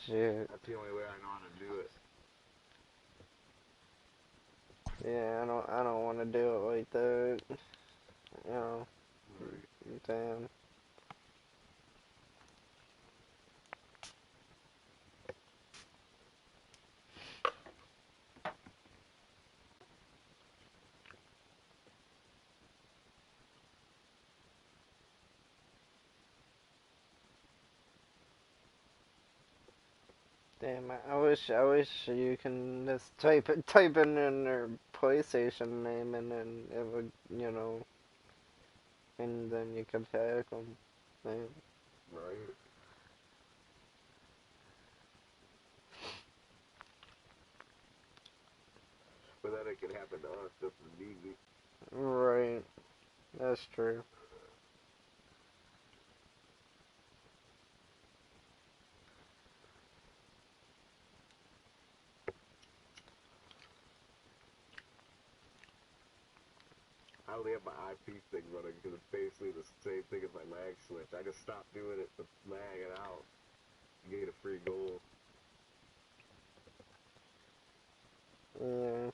Shit. That's the only way I know how to do it. Yeah, I don't want to do it like that. You know. Right. Damn. Damn, I wish you can just type in their PlayStation name and then it would, you know, and then you could hack them. Damn. Right. But then it can happen to us just as easy. Right. That's true. I only have my IP thing running because it's basically the same thing as my lag switch. I just stopped doing it to lag it out. You get a free goal. Yeah.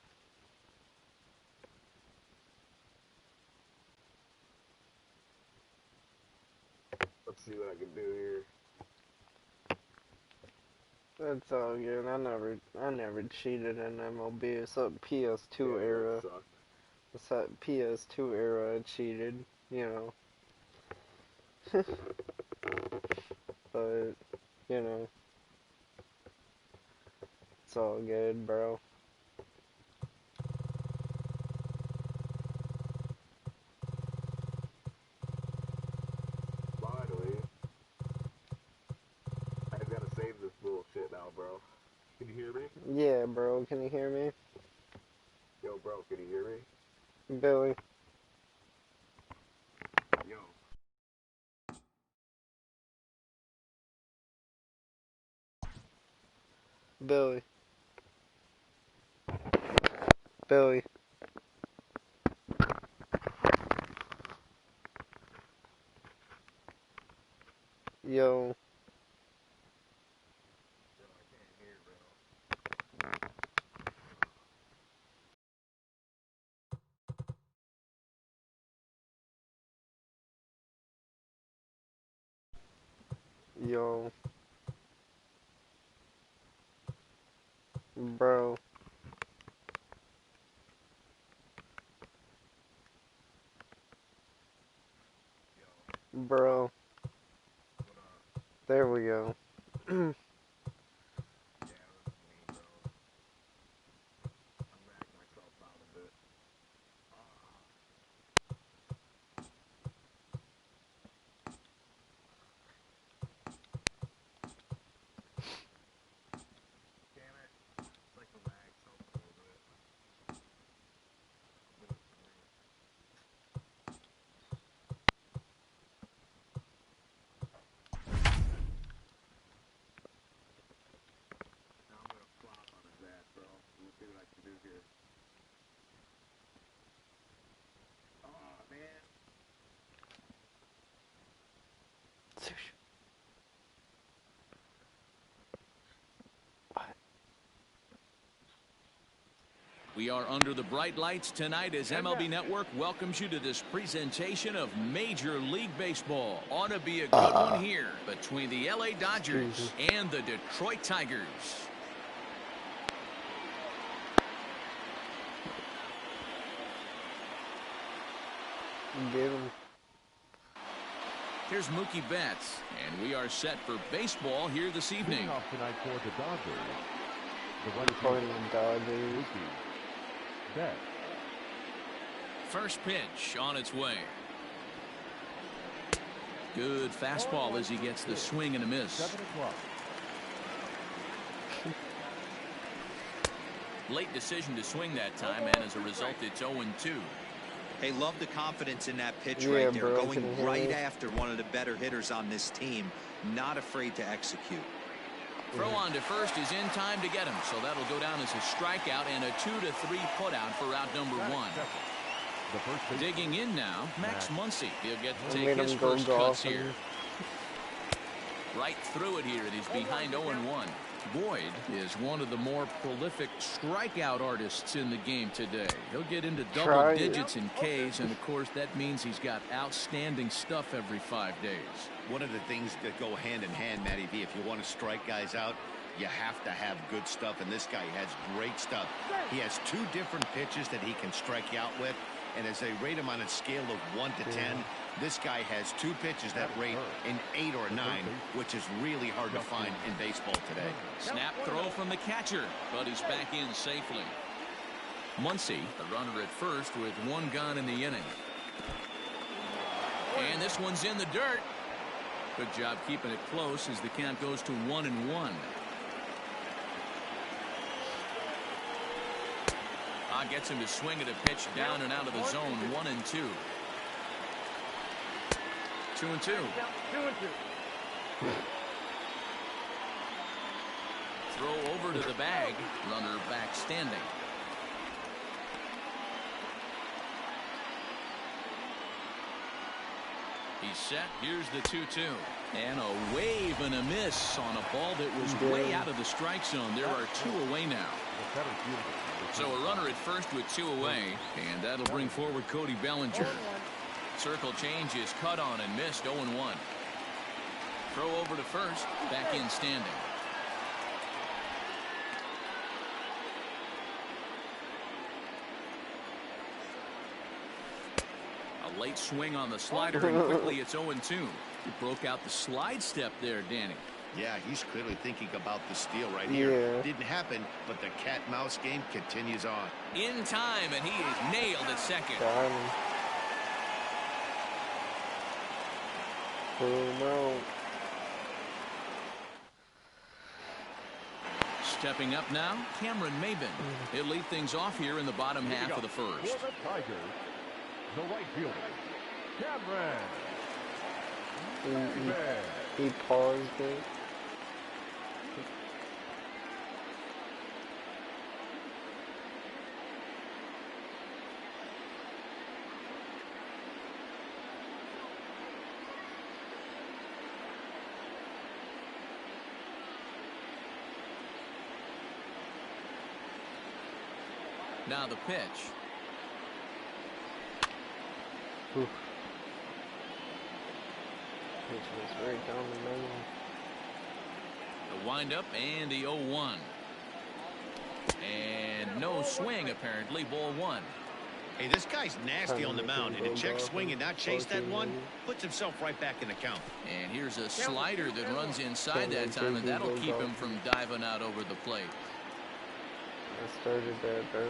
Let's see what I can do here. That's all good. I never cheated in MLB. It's that PS2 Yeah, era. that sucked. It's that PS2 era I cheated, you know. But, you know. It's all good, bro. Finally. I just gotta save this bullshit now, bro. Can you hear me? Yeah, bro. Can you hear me? Yo, bro, can you hear me? Billy. Yo. Billy. Billy. Yo. Yo, I can't hear, bro. Yo. Bro. Bro. What up? There we go. Yeah, that's me, bro. I'm backing myself out a bit. Damn it. It's like the lag's helping a little bit. I'll do it for me. Now I'm gonna flop on his ass, bro. Let's see what I can do here. Oh, man. We are under the bright lights tonight as MLB Network welcomes you to this presentation of Major League Baseball. Ought to be a good one here between the LA Dodgers and the Detroit Tigers. Get him. Here's Mookie Betts, and we are set for baseball here this evening. Off tonight for the Dodgers. The Dodgers. Bet. First pitch on its way. Good fastball as he gets the swing and a miss. 7 o'clock. Late decision to swing that time, and as a result, it's 0-2. Hey, love the confidence in that pitch Yeah, right there. bro, Going right after one of the better hitters on this team. Not afraid to execute. Throw on to first is in time to get him, so that'll go down as a strikeout and a 2-3 putout for out number one. Digging in now, Max Muncy. He'll get to take his first cuts here. Right through it here, and he's behind 0-1. Boyd is one of the more prolific strikeout artists in the game today. He'll get into double digits in Ks, and of course that means he's got outstanding stuff every 5 days. One of the things that go hand in hand, Matty V, if you want to strike guys out, you have to have good stuff, and this guy has great stuff. He has 2 different pitches that he can strike you out with, and as they rate him on a scale of 1 to 10, this guy has 2 pitches that rate an 8 or a 9, which is really hard to find in baseball today. Snap throw from the catcher, but he's back in safely. Muncy, the runner at first with 1 gone in the inning. And this one's in the dirt. Good job keeping it close as the count goes to 1-1. Gets him to swing at a pitch down and out of the zone. 1-2. 2-2. Throw over to the bag. Runner back standing. He's set. Here's the 2-2. And a wave and a miss on a ball that was way out of the strike zone. There are 2 away now. So a runner at first with 2 away, and that'll bring forward Cody Bellinger. Circle change is cut on and missed. 0-1. Throw over to first. Back in standing. A late swing on the slider, and quickly it's 0-2. He broke out the slide step there, Danny. Yeah, he's clearly thinking about the steal right here. Didn't happen, but the cat-mouse game continues on. In time, and he is nailed at second. Oh, no. Stepping up now, Cameron Maben. He'll lead things off here in the bottom half of the first. For the Tigers, the right fielder, Cameron. He paused it. Now the pitch. Oof. Pitch was right down the middle. The windup and the 0-1. And no swing apparently. Ball 1. Hey, this guy's nasty on the mound, and to check swing and not chase that one puts himself right back in the count. And here's a slider that runs inside that time, and that'll keep him from diving out over the plate. I started that, bro.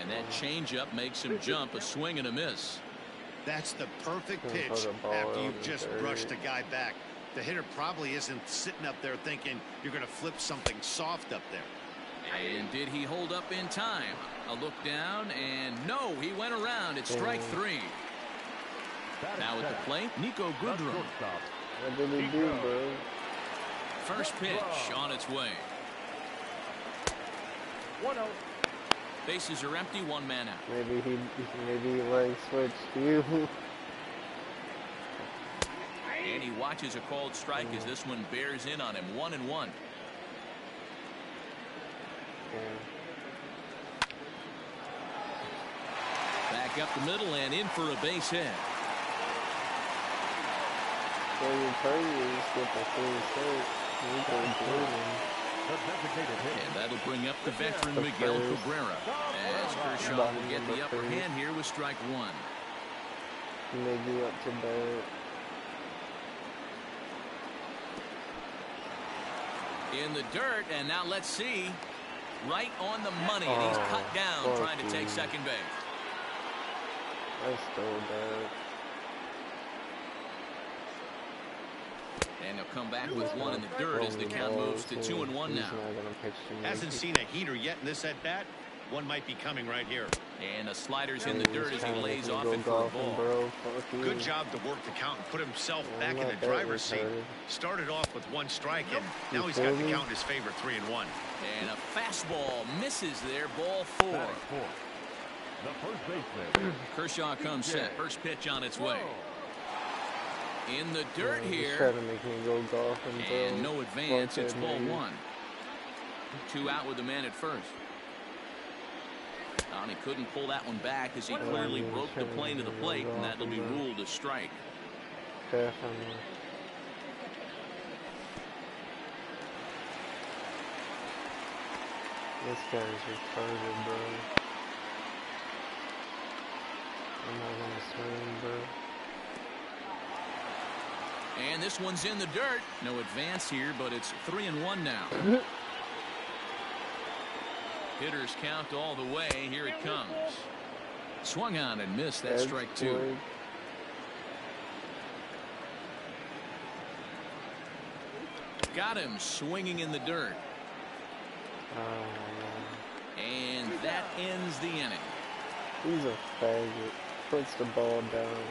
And that changeup makes him jump. A swing and a miss. That's the perfect pitch after you've just brushed the guy back. The hitter probably isn't sitting up there thinking you're going to flip something soft up there. And did he hold up in time? A look down, and no, he went around. It's strike 3. Now at the plate, Nico Goodrum. What did he do, bro? First pitch on its way. 1-0. Bases are empty, 1 man out. Maybe he like switched you. And he watches a called strike as this one bears in on him. 1-1. Back up the middle and in for a base hit. So your target get the full set. And that'll bring up the veteran Miguel Cabrera as Kershaw will get the upper hand here with strike 1. Maybe up to bat. In the dirt, and now let's see. Right on the money, and he's cut down trying to take second base. I stole that. And he'll come back with 1 in the dirt as the count moves to 2-1 now. Hasn't seen a heater yet in this at-bat. One might be coming right here. And the slider's in the dirt as he lays off it for a ball. Good job to work the count and put himself back in the driver's seat. Started off with 1 strike, and now he's got the count in his favor, 3-1. And a fastball misses there, ball 4. The first baseman. Kershaw comes set. First pitch on its way. In the dirt He's here. trying to make me go golf And no advance. It's ball one. 2 out with the man at first. And he couldn't pull that one back as he clearly broke the plane to the plate, and that'll be ruled a strike. Definitely. This guy's retarded, bro. I'm not gonna swing, bro. And this one's in the dirt. No advance here, but it's 3-1 now. Hitters count all the way. Here it comes. Swung on and missed. That's strike two. Good. Got him swinging in the dirt. And that ends the inning. He's a faggot. Puts the ball down.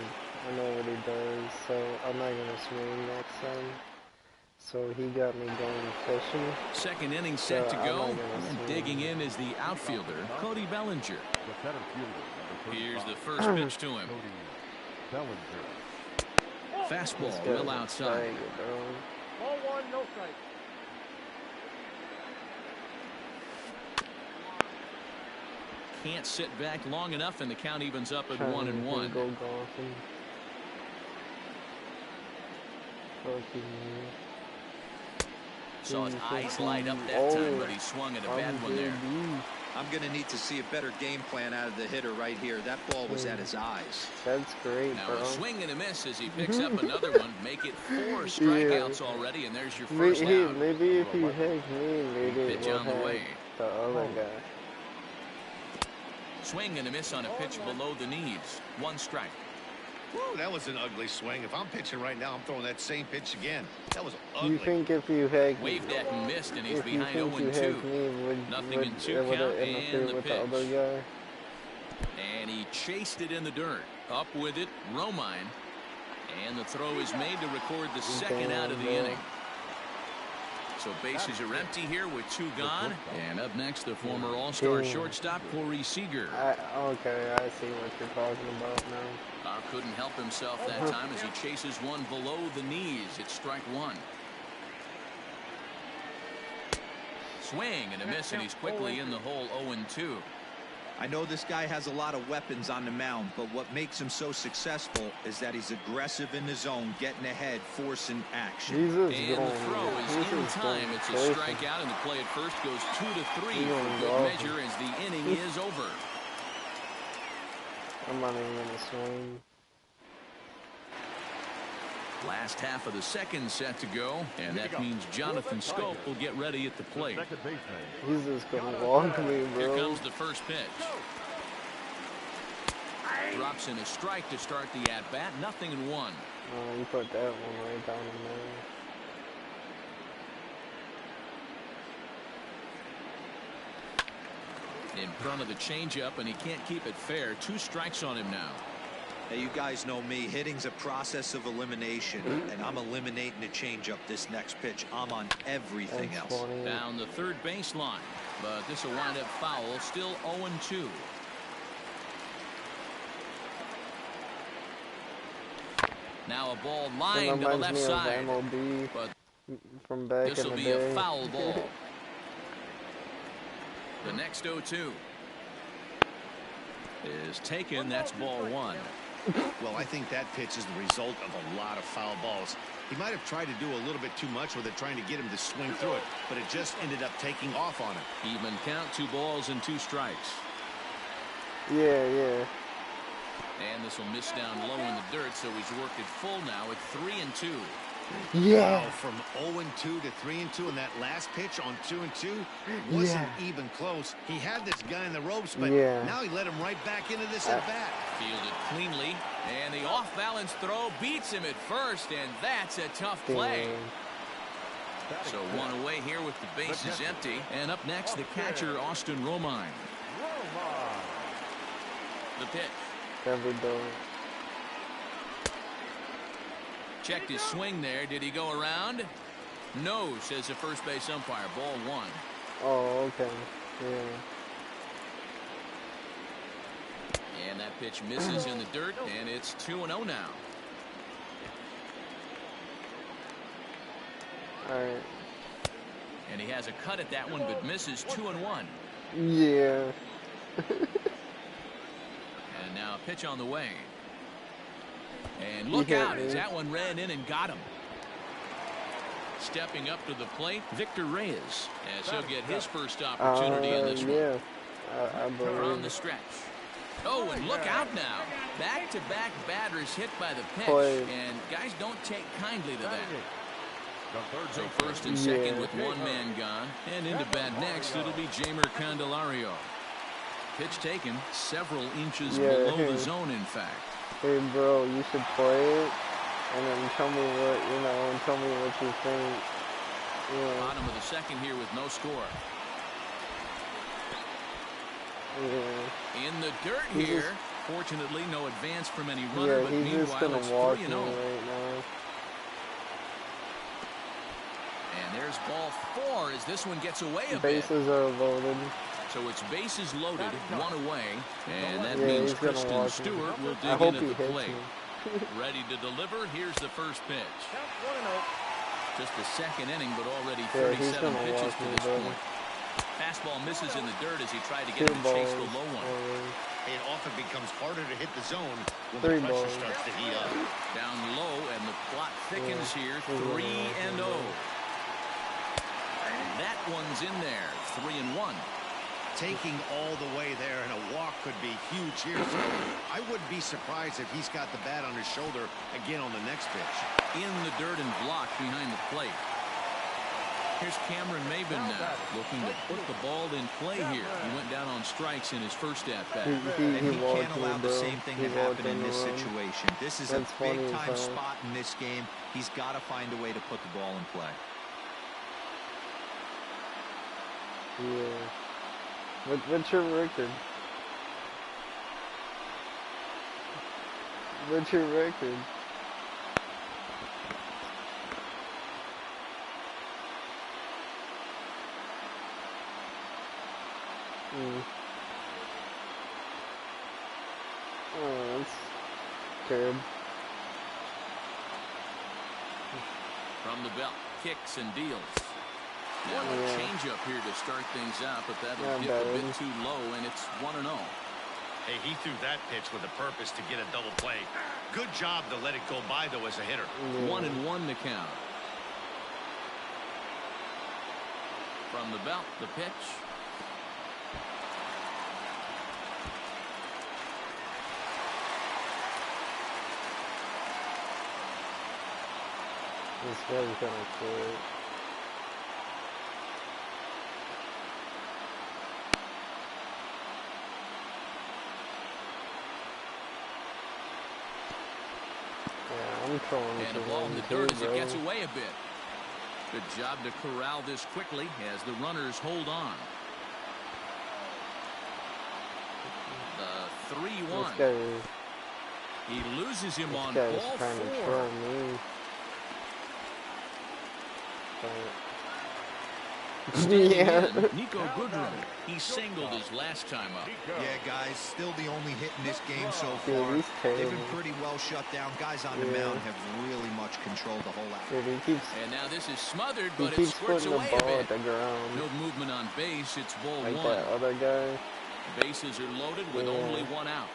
I know what he does, so I'm not gonna swing next time. So he got me going fishing. Second inning set to go. And digging in is the outfielder, Cody Bellinger. The center fielder. Here's the first pitch to him. Bellinger. Fastball well outside. Faggot, bro. Ball one, no strike. Can't sit back long enough, and the count evens up at Trying 1-1. to go golfing. Fucking Saw his eyes light up that time, but he swung at a bad one there. I'm going to need to see a better game plan out of the hitter right here. That ball was at his eyes. That's great, Now bro. a swing and a miss as he picks up another one. Make it 4 strikeouts already, and there's your first out. Maybe if he hits me, maybe it Pitch will on the hit way. the other guy. Swing and a miss on a pitch below the knees. 1 strike. Woo, that was an ugly swing. If I'm pitching right now, I'm throwing that same pitch again. That was ugly. You think if you had Waved at and missed, and he's if you behind think you 0-2. had me, Nothing in 2 it would count, have and interfered the with pitch. the other guy? And he chased it in the dirt. Up with it, Romine. And the throw is made to record the second out of the inning. So bases are empty here with 2 gone. And up next, the former All-Star shortstop, Corey Seager. Okay, I see what you're talking about now. Couldn't help himself that time as he chases one below the knees. It's strike 1. Swing and a miss, and he's quickly in the hole 0-2. I know this guy has a lot of weapons on the mound, but what makes him so successful is that he's aggressive in the zone, getting ahead, forcing action. Jesus, And the throw is in time. It's a strikeout, and the play at first goes 2-3 for good measure as the inning is over. I'm not even gonna swing. Last half of the second set to go, and that means Jonathan Scope will get ready at the plate. Second baseman. He's just gonna walk me, Here bro. comes the first pitch. Drops in a strike to start the at-bat. 0-1. Oh, you put that one right down in there. In front of the changeup, and he can't keep it fair. 2 strikes on him now. Hey, you guys know me. Hitting's a process of elimination, and I'm eliminating the changeup this next pitch. I'm on everything That's else. funny. Down the third baseline, but this will wind up foul. Still 0-2. Now a ball lined to the left side, MLB but from back this in will the be day. a foul ball. The next 0-2 is taken. That's ball 1. Well, I think that pitch is the result of a lot of foul balls. He might have tried to do a little bit too much with it, trying to get him to swing through it, but it just ended up taking off on him. Even count, 2 balls and 2 strikes. Yeah. And this will miss down low in the dirt, so he's worked it full now at 3-2. Yeah. Wow, from 0-2 to 3-2 in that last pitch on 2-2 wasn't even close. He had this guy in the ropes, but now he let him right back into this at bat. Fielded cleanly, and the off-balance throw beats him at first, and that's a tough play. So 1 away here with the bases empty, and up next the catcher Austin Romine. The pitch. Never done. Checked his swing there. Did he go around? No, says the first base umpire. Ball 1. Oh, okay. Yeah. And that pitch misses in the dirt, and it's 2-0 now. Alright. And he has a cut at that one, but misses 2-1. Yeah. And now a pitch on the way. And look out as that one ran in and got him. Stepping up to the plate, Victor Reyes, as he'll get his first opportunity in this one. Yeah. I believe. From the stretch. Oh, and look out now. Back-to-back batters hit by the pitch, and guys don't take kindly to that. So first and second with one man gone, and into bat next, it'll be Jamer Candelario. Pitch taken several inches below the zone, in fact. Hey, bro, you should play it, and then tell me what, and tell me what you think. Yeah. Bottom of the second here with no score. Yeah. In the dirt here. Fortunately, no advance from any runner, but he's meanwhile, just gonna it's walk 3-0. me right now. And there's ball 4 as this one gets away a bit. Bases are loaded. So it's bases loaded, one away, and that Yeah, means he's gonna Kristen walk Stewart me. will I dig hope in he at the hits plate. me. Ready to deliver. Here's the first pitch. Count 1-0. Just the second inning, but already Yeah, he's 37 gonna pitches walk to me, this buddy. point. Fastball misses in the dirt as he tried to get 2 him to balls. chase the low one. It often becomes harder to hit the zone when 3 the pressure balls. starts to heat up. Down low, and the plot thickens here. 3-0. And that one's in there. 3-1. Taking all the way there, and a walk could be huge here. So I wouldn't be surprised if he's got the bat on his shoulder again on the next pitch. In the dirt and blocked behind the plate. Here's Cameron Maben now, looking to put the ball in play here. He went down on strikes in his first at-bat. And he can't allow the same thing to happen in this run. situation. This is That's a funny as big-time hell. spot in this game. He's got to find a way to put the ball in play. Yeah. What's your record? What's your record? Oh, that's good. From the belt, kicks and deals. Now a change-up here to start things out, but that'll dip a bit too low, and it's 1-0. Hey, he threw that pitch with a purpose to get a double play. Good job to let it go by, though, as a hitter. 1-1 to count. From the belt, the pitch. This guy's gonna quit. Yeah, I'm throwing And a to ball in the him dirt too, as it bro. gets away a bit. Good job to corral this quickly as the runners hold on. The 3-1. This guy, He loses him on this ball guy's trying to 4. throw me. Standing Yeah. in, Nico Goodrum. He singled his last time up. Yeah, guys, still the only hit in this game so Dude, far. he's They've terrible. been pretty well shut down. Guys on the Yeah. mound have really much controlled the whole Dude, outfit. he keeps And now this is smothered, he but it keeps squirts putting the away a ball at bit. the ground. No movement on base. It's ball Like 1. that other guy. Bases are loaded with only 1 out.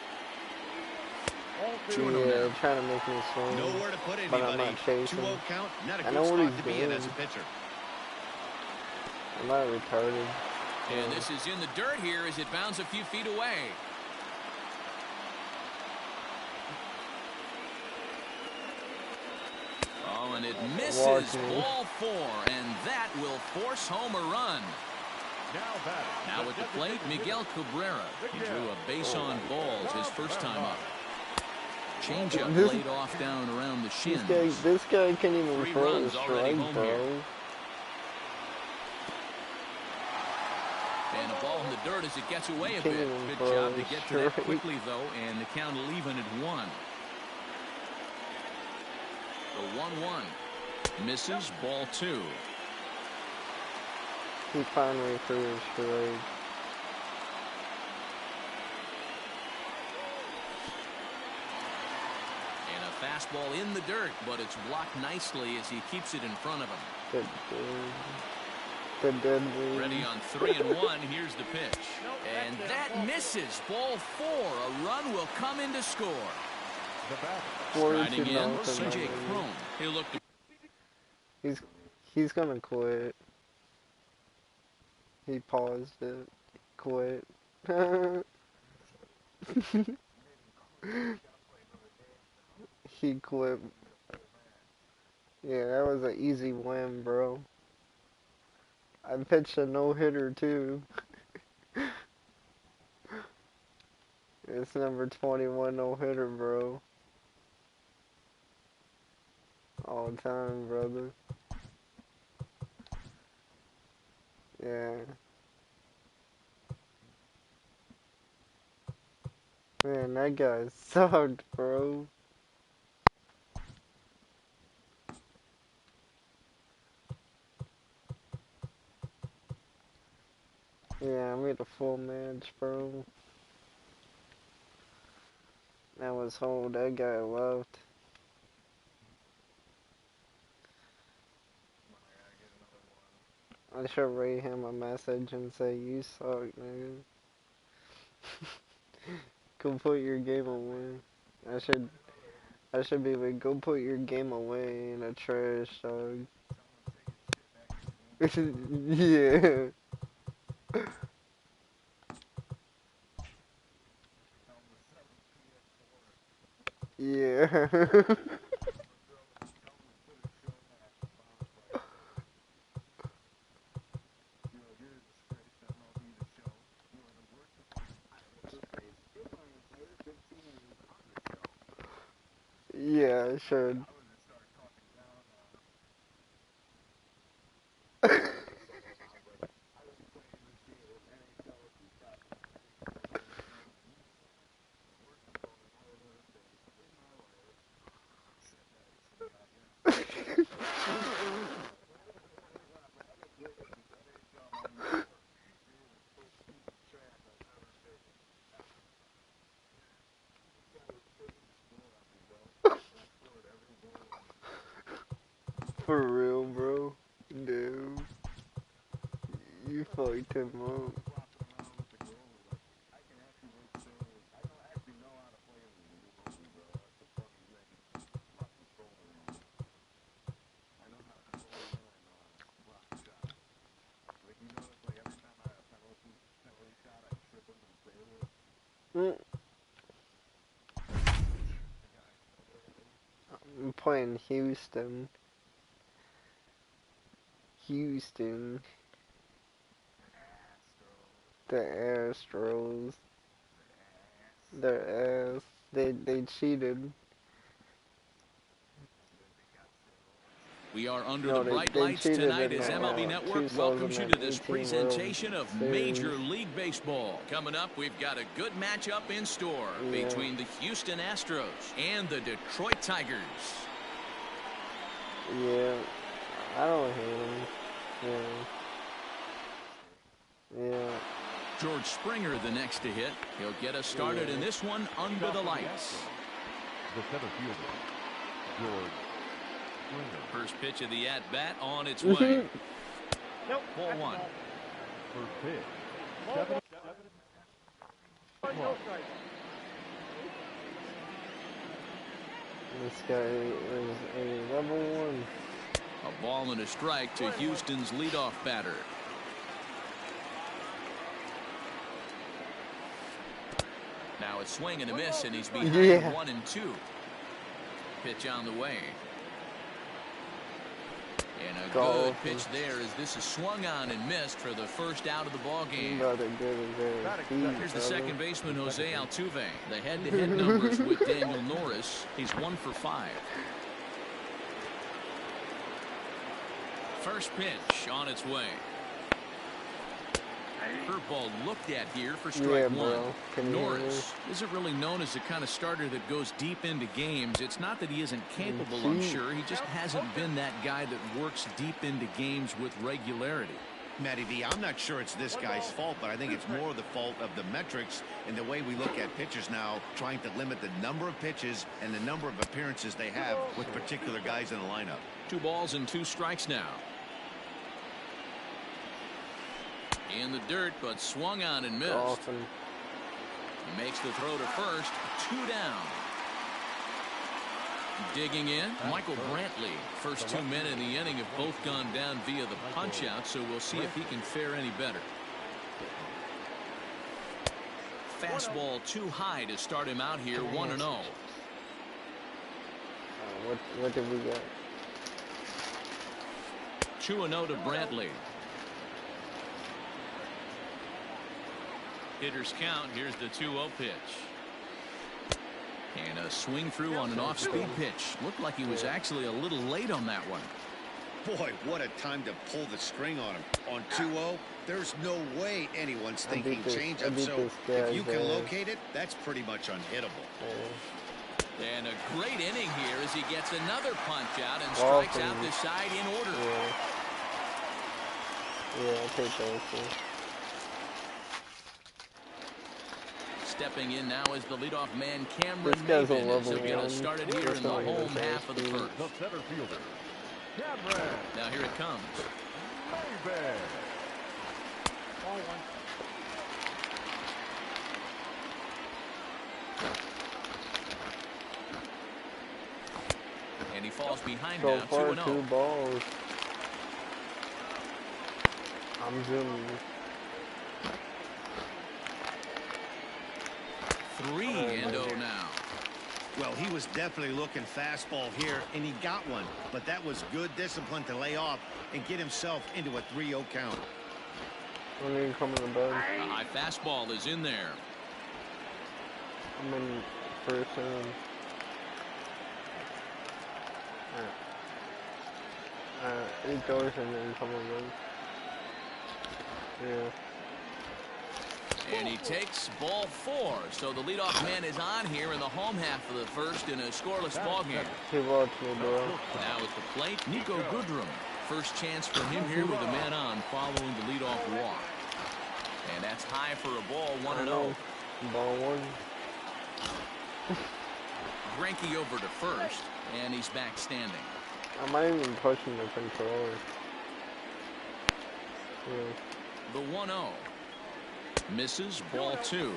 Yeah, 2-0 now. trying to make me swing. Nowhere to put But I'm anybody. not chasing. 2-0 count. Not a I good know what spot he's to be in doing. as a pitcher. I'm not retarded. And this is in the dirt here as it bounds a few feet away. Oh, and it misses. Walking. Ball 4, and that will force home a run. Now at the plate, Miguel Cabrera. He drew a base on balls his first time up. Changeup This- laid off down around the shins. This guy can't even 3 throw a runs already strike, home bro. here. And a ball in the dirt as it gets away a Can't bit. even Good throw job a to get to that strike. quickly, though, and the count will even at 1. The 1-1. Misses, ball 2. He finally threw his strike. And a fastball in the dirt, but it's blocked nicely as he keeps it in front of him. Ready on 3-1. Here's the pitch. And that misses. Ball 4. A run will come in to score. Riding in, CJ Cron. He'll look to... He's gonna quit. He paused it. Quit. He quit. Yeah, that was an easy win, bro. I pitched a no-hitter, too. It's number 21 no-hitter, bro. All time, brother. Yeah. Man, that guy sucked, bro. Yeah, I made a full match, bro. That was whole. That guy left. I should rate him a message and say, you suck, nigga. Go put your game away. I should be like, go put your game away in a trash, dog. Yeah. Yeah. Yeah, I should. For real, bro. No. You fucked him up. I'm playing Houston. Houston. The Astros. Their ass. They cheated. We are under the bright lights tonight as MLB Network welcomes you to this presentation of Major League Baseball. Coming up, we've got a good matchup in store between the Houston Astros and the Detroit Tigers. Yeah, I don't hate him. Yeah. George Springer the next to hit. He'll get us started in this one under the lights. The center fielder, George Springer. First pitch of the at-bat on its way. Nope. Ball 1. First pitch. Ball 1, no strike. This guy is a level 1. A ball and a strike to Houston's leadoff batter. Now it's swing and a miss, and he's behind 1-2. Pitch on the way. And a good pitch there as this is swung on and missed for the first out of the ball game. Here's the second baseman, Jose Altuve. The head-to-head numbers with Daniel Norris. He's 1 for 5. First pitch on its way. Curveball looked at here for strike 1. Norris isn't really known as the kind of starter that goes deep into games. It's not that he isn't capable, I'm sure. He just hasn't been that guy that works deep into games with regularity. Matty V, I'm not sure it's this guy's fault, but I think it's more the fault of the metrics and the way we look at pitchers now, trying to limit the number of pitches and the number of appearances they have with particular guys in the lineup. 2 balls and 2 strikes now. In the dirt, but swung on and missed. Awesome. Makes the throw to first. 2 down. Digging in, Michael Brantley. First 2 men in the inning have both gone down via the punch-out, so we'll see if he can fare any better. Fastball too high to start him out here, 1-0. What did we get? 2-0 to Brantley. Hitters count. Here's the 2-0 pitch. And a swing through on an off-speed pitch. Looked like he was actually a little late on that one. Boy, what a time to pull the string on him. On 2-0, there's no way anyone's thinking changeup. So if you can locate it, that's pretty much unhittable. And a great inning here as he gets another punch out and strikes out the side in order. Yeah, I'll take those too. Stepping in now is the leadoff man, Cameron Maven, as he'll get us started here in the home half of the first. The center fielder, Cameron. Now here it comes. Maven. Ball 1. And he falls behind So now, far, 2-0. 2 balls. I'm zooming. 3-0 now. Well, he was definitely looking fastball here, and he got one. But that was good discipline to lay off and get himself into a 3-0 count. When are you coming to bed? A high fastball is in there. I'm in first inning. $8 and then coming to bed. Yeah. And he takes ball 4. So the leadoff man is on here in the home half of the first in a scoreless ball game. He watched me, bro. Now at the plate, Nico Goodrum. First chance for him here with a man on following the leadoff walk. And that's high for a ball, 1-0. Ball 1. Greinke over to first, and he's back standing. I'm not even pushing the controller. Yeah. The 1-0. Misses, ball 2.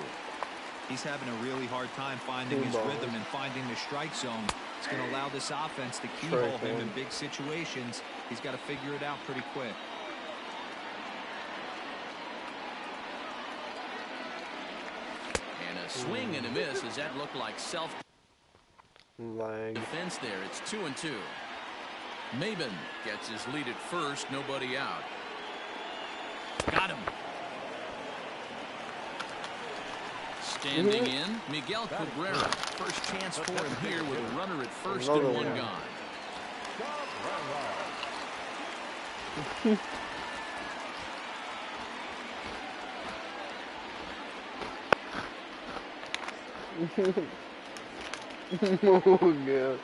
He's having a really hard time finding his rhythm and finding the strike zone. It's going to allow this offense to keyhole him in big situations. He's got to figure it out pretty quick. And a swing and a miss. Does that look like self-defense there? It's 2-2. Maven gets his lead at first. Nobody out. Got him. Standing in, Miguel Cabrera. First chance for him here with a runner at first and 1 gone. Oh, God.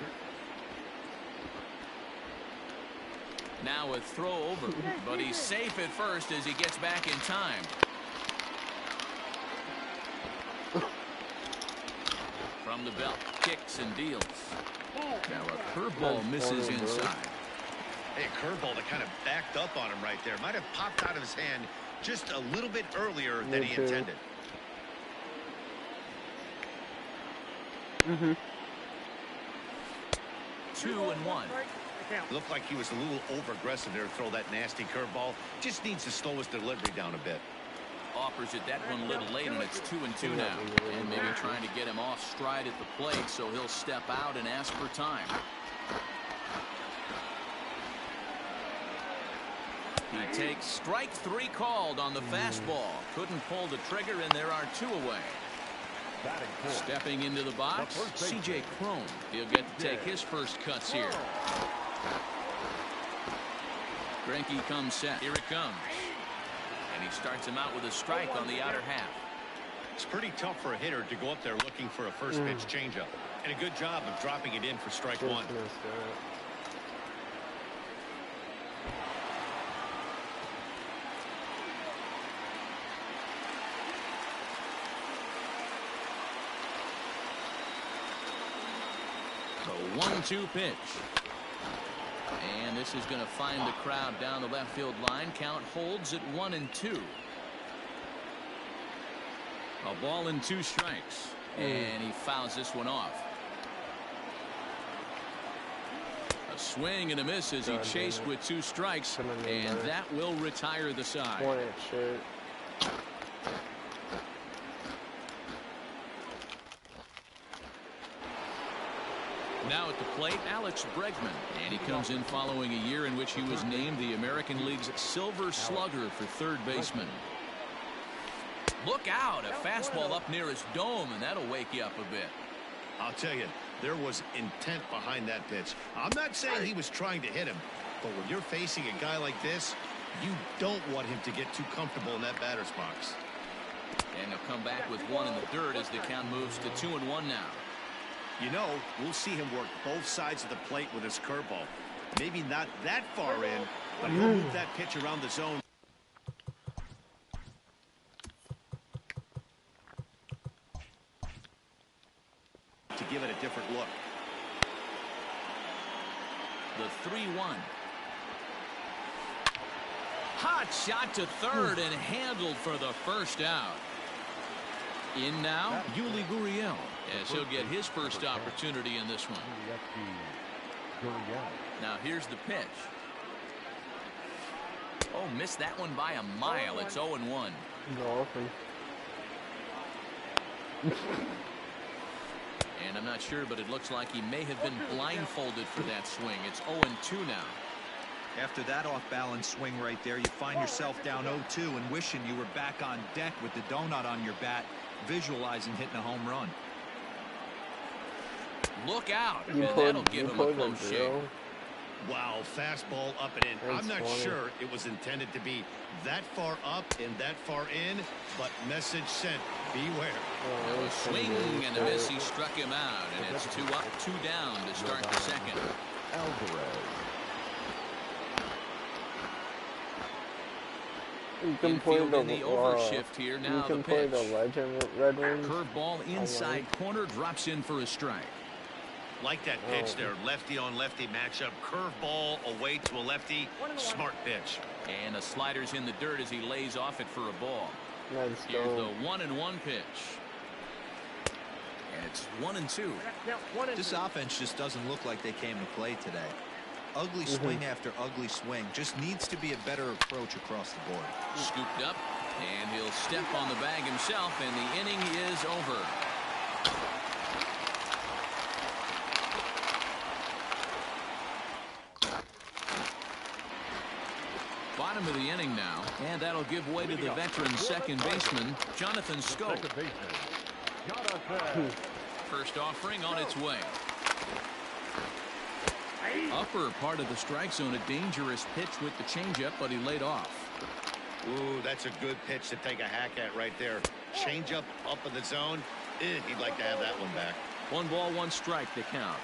Now a throw over, but he's safe at first as he gets back in time. From the belt, kicks and deals. Now a curveball misses inside. Hey, curveball that kind of backed up on him right there. Might have popped out of his hand just a little bit earlier than he intended. 2-1. Looked like he was a little over-aggressive there to throw that nasty curveball. Just needs to slow his delivery down a bit. Offers it that one a little late, and it's 2-2 now. And maybe trying to get him off stride at the plate, so he'll step out and ask for time. He takes strike 3 called on the fastball. Couldn't pull the trigger, and there are 2 away. Stepping into the box, C.J. Cron. He'll get to take his first cuts here. Greinke comes set. Here it comes. And he starts him out with a strike on the outer half. It's pretty tough for a hitter to go up there looking for a first pitch changeup. And a good job of dropping it in for strike 1. 1-2 pitch. And this is going to find the crowd down the left field line. Count holds at 1-2. A ball and 2 strikes. And he fouls this one off. A swing and a miss as he chased with 2 strikes. And that will retire the side. Now at the plate, Alex Bregman. And he comes in following a year in which he was named the American League's Silver Slugger for third baseman. Look out, a fastball up near his dome, and that'll wake you up a bit. I'll tell you, there was intent behind that pitch. I'm not saying he was trying to hit him, but when you're facing a guy like this, you don't want him to get too comfortable in that batter's box. And he'll come back with 1 in the dirt as the count moves to 2-1 now. You know, we'll see him work both sides of the plate with his curveball. Maybe not that far in, but he'll move that pitch around the zone. To give it a different look. The 3-1. Hot shot to third and handled for the first out. In now, Yuli Gurriel, as he'll get his first opportunity in this one. Now here's the pitch. Oh, missed that one by a mile. It's 0-1. And I'm not sure, but it looks like he may have been blindfolded for that swing. It's 0-2 now. After that off-balance swing right there, you find yourself down 0-2 and wishing you were back on deck with the donut on your bat, visualizing hitting a home run. Look out, and that'll give him a close shave. Wow, fastball up and in. I'm not sure it was intended to be that far up and that far in, but message sent, beware. A swing and a miss, he struck him out, and it's 2 up, 2 down to start the second. You can play the overshift here. Now you can the play pitch. the legend Red Wings. Curveball inside corner, drops in for a strike. Like that pitch there, lefty on lefty matchup, curveball away to a lefty, smart pitch. And the slider's in the dirt as he lays off it for a ball. Let's Here's go. the 1-1 pitch. And it's 1-2. This offense just doesn't look like they came to play today. Ugly swing after ugly swing. Just needs to be a better approach across the board. Scooped up, and he'll step on the bag himself, and the inning is over. Bottom of the inning now, and that'll give way to the veteran second baseman, Jonathan Scope. First offering on its way. Upper part of the strike zone, a dangerous pitch with the changeup, but he laid off. Ooh, that's a good pitch to take a hack at right there. Changeup up in the zone. He'd like to have that one back. 1 ball, 1 strike to count.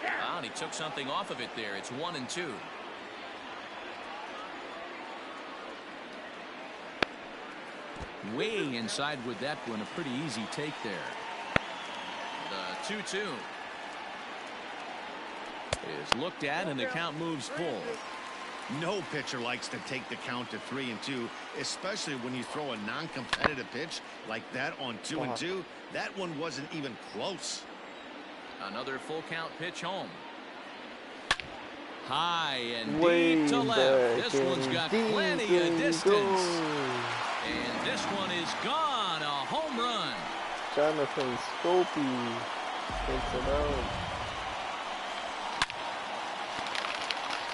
Wow, and he took something off of it there. It's 1-2. Way inside with that one. A pretty easy take there. The 2-2 is looked at, and the count moves full. No pitcher likes to take the count to 3-2, especially when you throw a non-competitive pitch like that on 2-2. That one wasn't even close. Another full count pitch home. High and deep to left. This one's got plenty of distance. And this one is gone. A home run. Jonathan Scopey takes it out.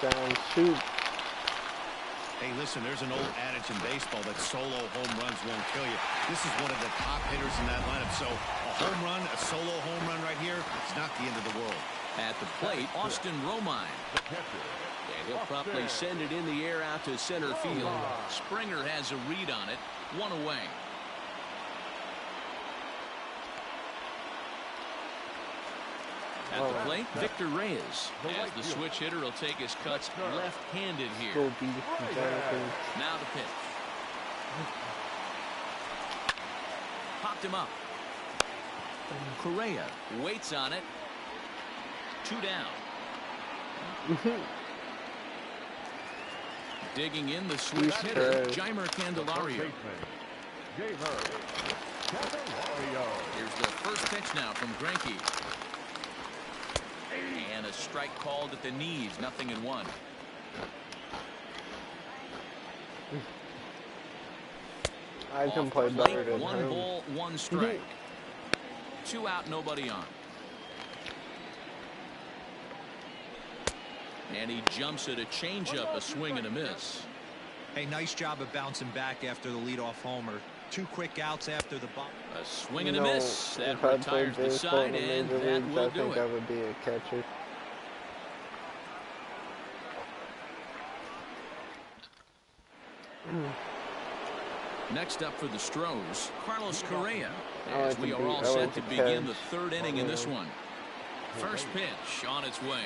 Down shoot. Hey, listen, there's an old adage in baseball that solo home runs won't kill you. This is one of the top hitters in that lineup. So a home run, a solo home run right here, it's not the end of the world. At the plate, Austin Romine. And he'll promptly send it in the air out to center field. Springer has a read on it. 1 away. At the plate, Victor Reyes. As the switch hitter will take his cuts left-handed here. Now the pitch. Correa waits on it. 2 down. Digging in the switch hitter, Jeimer Candelario. Here's the first pitch now from Greinke. And a strike called at the knees, 0-1. I can play better than him. 1 ball, 1 strike. 2 out, nobody on. And he jumps at a changeup, a swing and a miss. Hey, nice job of bouncing back after the leadoff homer. 2 quick outs after the ball. A swing and a miss. That retires the side, and that will do it. I would be a catcher. Next up for the Stros, Carlos Correa, as we are all set to begin the 3rd inning in this one. First pitch on its way.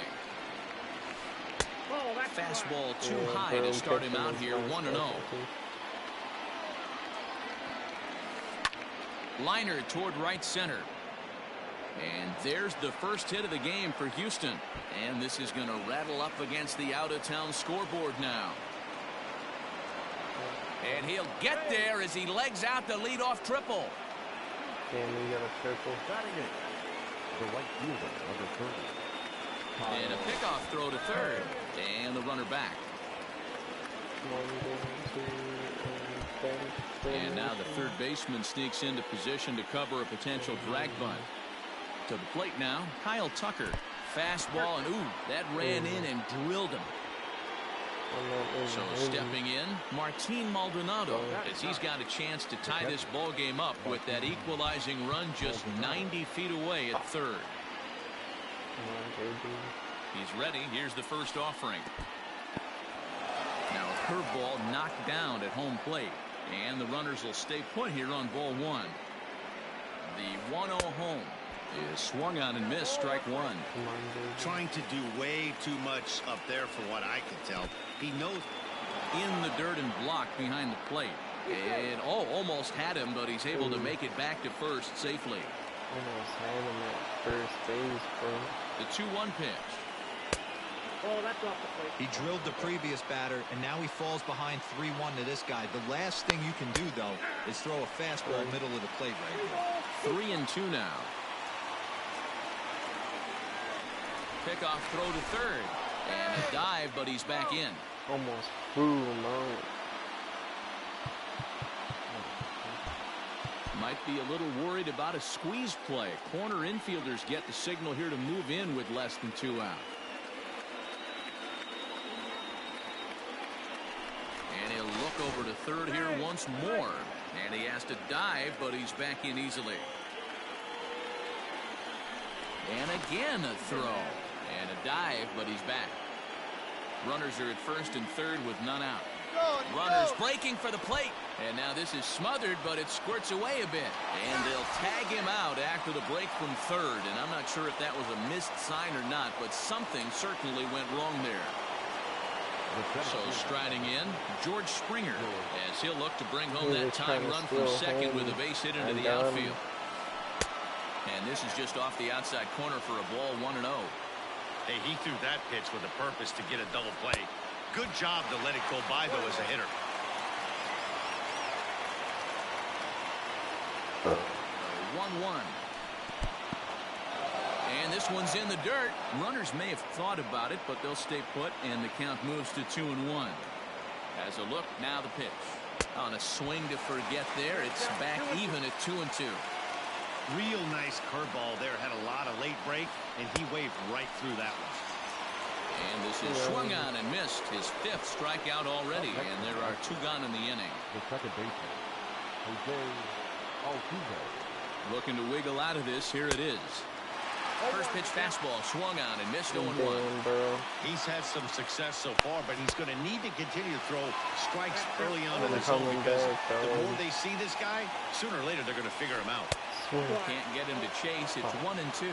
Fastball too high to start him out here, 1-0. Liner toward right center. And there's the first hit of the game for Houston. And this is going to rattle up against the out-of-town scoreboard now. And he'll get there as he legs out the leadoff triple. Damn, we got a triple. The right fielder, number 30. And a pickoff throw to third. And the runner back. And now the third baseman sneaks into position to cover a potential drag bunt. To the plate now, Kyle Tucker. Fastball, and ooh, that ran in and drilled him. So stepping in, Martin Maldonado, as he's got a chance to tie this ball game up with that equalizing run just 90 feet away at third. He's ready. Here's the first offering. Now a curveball knocked down at home plate. And the runners will stay put here on ball 1. The 1-0 home is swung on and missed, strike 1. Trying to do way too much up there for what I can tell. He knows. In the dirt and blocked behind the plate. And almost had him, but he's able to make it back to first safely. Almost had him at first base, bro. The 2-1 pitch. Oh, that's off the plate. He drilled the previous batter, and now he falls behind 3-1 to this guy. The last thing you can do, though, is throw a fastball middle of the plate right here. 3-2 now. Pickoff throw to third. And a dive, but he's back in. Almost flew him out. Might be a little worried about a squeeze play. Corner infielders get the signal here to move in with less than 2 out. And he'll look over to third here once more. And he has to dive, but he's back in easily. And again a throw. And a dive, but he's back. Runners are at first and third with none out. Runners breaking for the plate. And now this is smothered, but it squirts away a bit. And they'll tag him out after the break from third. And I'm not sure if that was a missed sign or not, but something certainly went wrong there. So striding in, George Springer, as he'll look to bring home that tying run from second with a base hit into the outfield. And this is just off the outside corner for a ball, 1-0. Hey, he threw that pitch with a purpose to get a double play. Good job to let it go by, though, as a hitter. 1-1. And this one's in the dirt. Runners may have thought about it, but they'll stay put, and the count moves to 2-1. As a look, now the pitch. On a swing to forget there, it's back even at 2-2. Real nice curveball there. Had a lot of late break, and he waved right through that one. And this is swung on and missed. His 5th strikeout already, and there are 2 gone in the inning. The second baseman, Jose Altuve. Looking to wiggle out of this. Here it is. First pitch fastball swung on and missed 0-1. He's had some success so far, but he's going to need to continue to throw strikes early on in the zone, because the more they see this guy, sooner or later they're going to figure him out. Can't get him to chase. It's 1-2.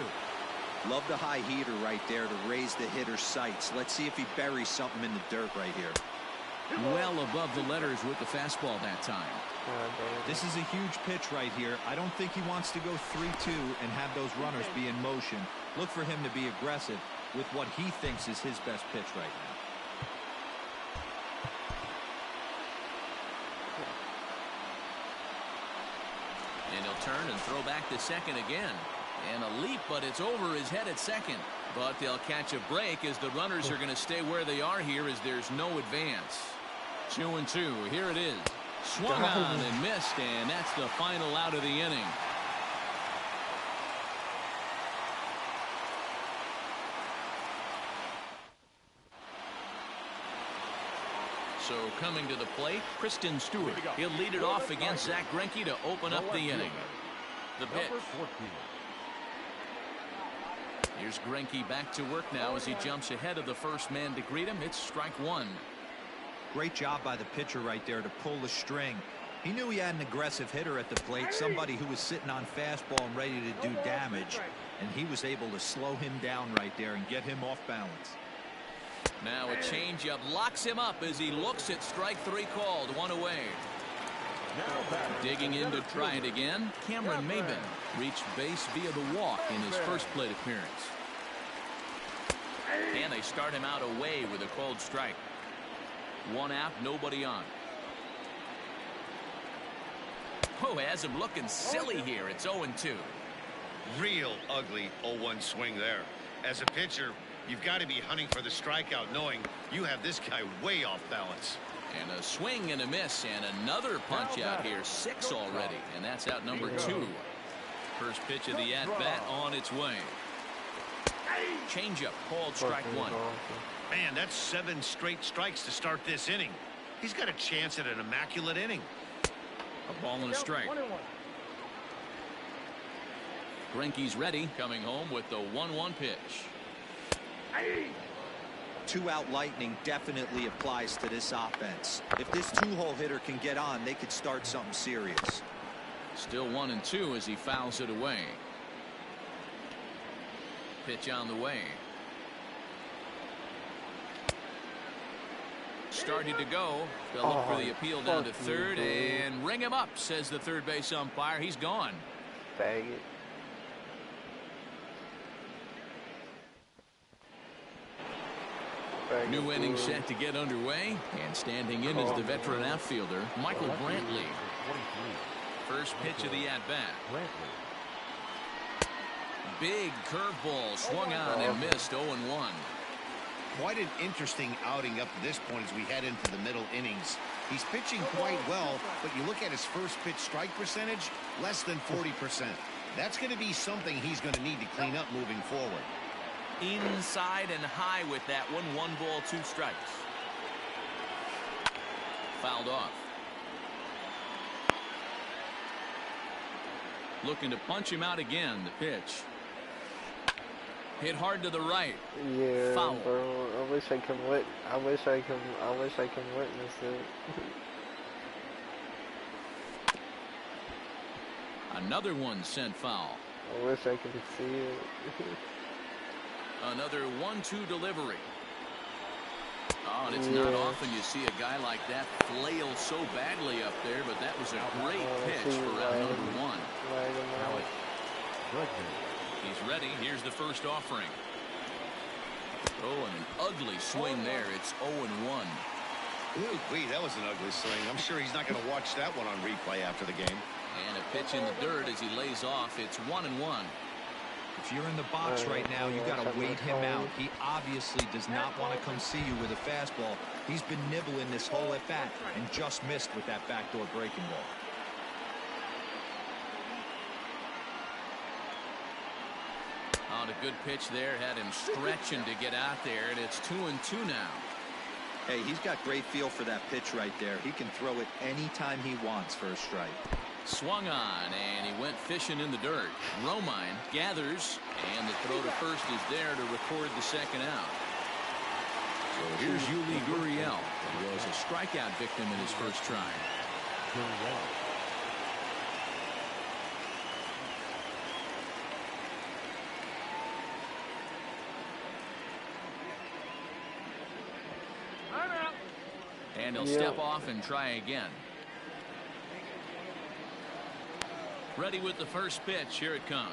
Love the high heater right there to raise the hitter's sights. Let's see if he buries something in the dirt right here. Well above the letters with the fastball that time. This is a huge pitch right here. I don't think he wants to go 3-2 and have those runners be in motion. Look for him to be aggressive with what he thinks is his best pitch right now. And he'll turn and throw back to second again. And a leap, but it's over his head at second. But they'll catch a break as the runners are going to stay where they are here as there's no advance. 2-2. Here it is. Swung on and missed, and that's the final out of the inning. So coming to the plate, Kristen Stewart. He'll lead it off against Zach Greinke to open up the inning. The pitch. Here's Greinke back to work now as he jumps ahead of the first man to greet him. It's strike one. Great job by the pitcher right there to pull the string. He knew he had an aggressive hitter at the plate, somebody who was sitting on fastball and ready to do damage, and he was able to slow him down right there and get him off balance. Now a changeup locks him up as he looks at strike three called. One away. Digging in to try it again, Cameron Maben reached base via the walk in his first plate appearance. And they start him out away with a called strike. One out, nobody on. Oh, has him looking silly here. It's 0-2. Real ugly 0-1 swing there. As a pitcher, you've got to be hunting for the strikeout, knowing you have this guy way off balance. And a swing and a miss, and another punch out here. 6 already, and that's out number 2. First pitch of the at-bat on its way. Changeup called strike one. Man, that's 7 straight strikes to start this inning. He's got a chance at an immaculate inning. A ball and a strike. Greinke's ready, coming home with the 1-1 pitch. 2-out lightning definitely applies to this offense. If this 2-hole hitter can get on, they could start something serious. Still 1-2 as he fouls it away. Pitch on the way. Started to go. They'll look for the appeal down to third and ring him up, says the third base umpire. He's gone. Bag it. New inning set to get underway, and standing in is the veteran outfielder, Michael Brantley. First pitch of the at-bat. Big curveball swung on and missed. 0-1. Quite an interesting outing up to this point as we head into the middle innings. He's pitching quite well, but you look at his first pitch strike percentage, less than 40%. That's going to be something he's going to need to clean up moving forward. Inside and high with that one. 1 ball, 2 strikes. Fouled off. Looking to punch him out again. The pitch. Hit hard to the right. Yeah, Foul. bro. I wish I can witness it. Another one sent foul. I wish I could see it. Another 1-2 delivery. Oh, and it's not often you see a guy like that flail so badly up there, but that was a great pitch for round number 1. He's ready. Here's the first offering. Oh, and an ugly swing there. It's 0-1. Ooh, wait, that was an ugly swing. I'm sure he's not going to watch that one on replay after the game. And a pitch in the dirt as he lays off. It's 1-1. If you're in the box right now, you got to wait him out. He obviously does not want to come see you with a fastball. He's been nibbling this whole at bat and just missed with that backdoor breaking ball. On a good pitch there, had him stretching to get out there, and it's 2-2 now. Hey, he's got great feel for that pitch right there. He can throw it anytime he wants for a strike. Swung on, and he went fishing in the dirt. Romine gathers, and the throw to first is there to record the second out. So here's Yuli Gurriel, who was a strikeout victim in his first try. And he'll step off and try again. Ready with the first pitch. Here it comes.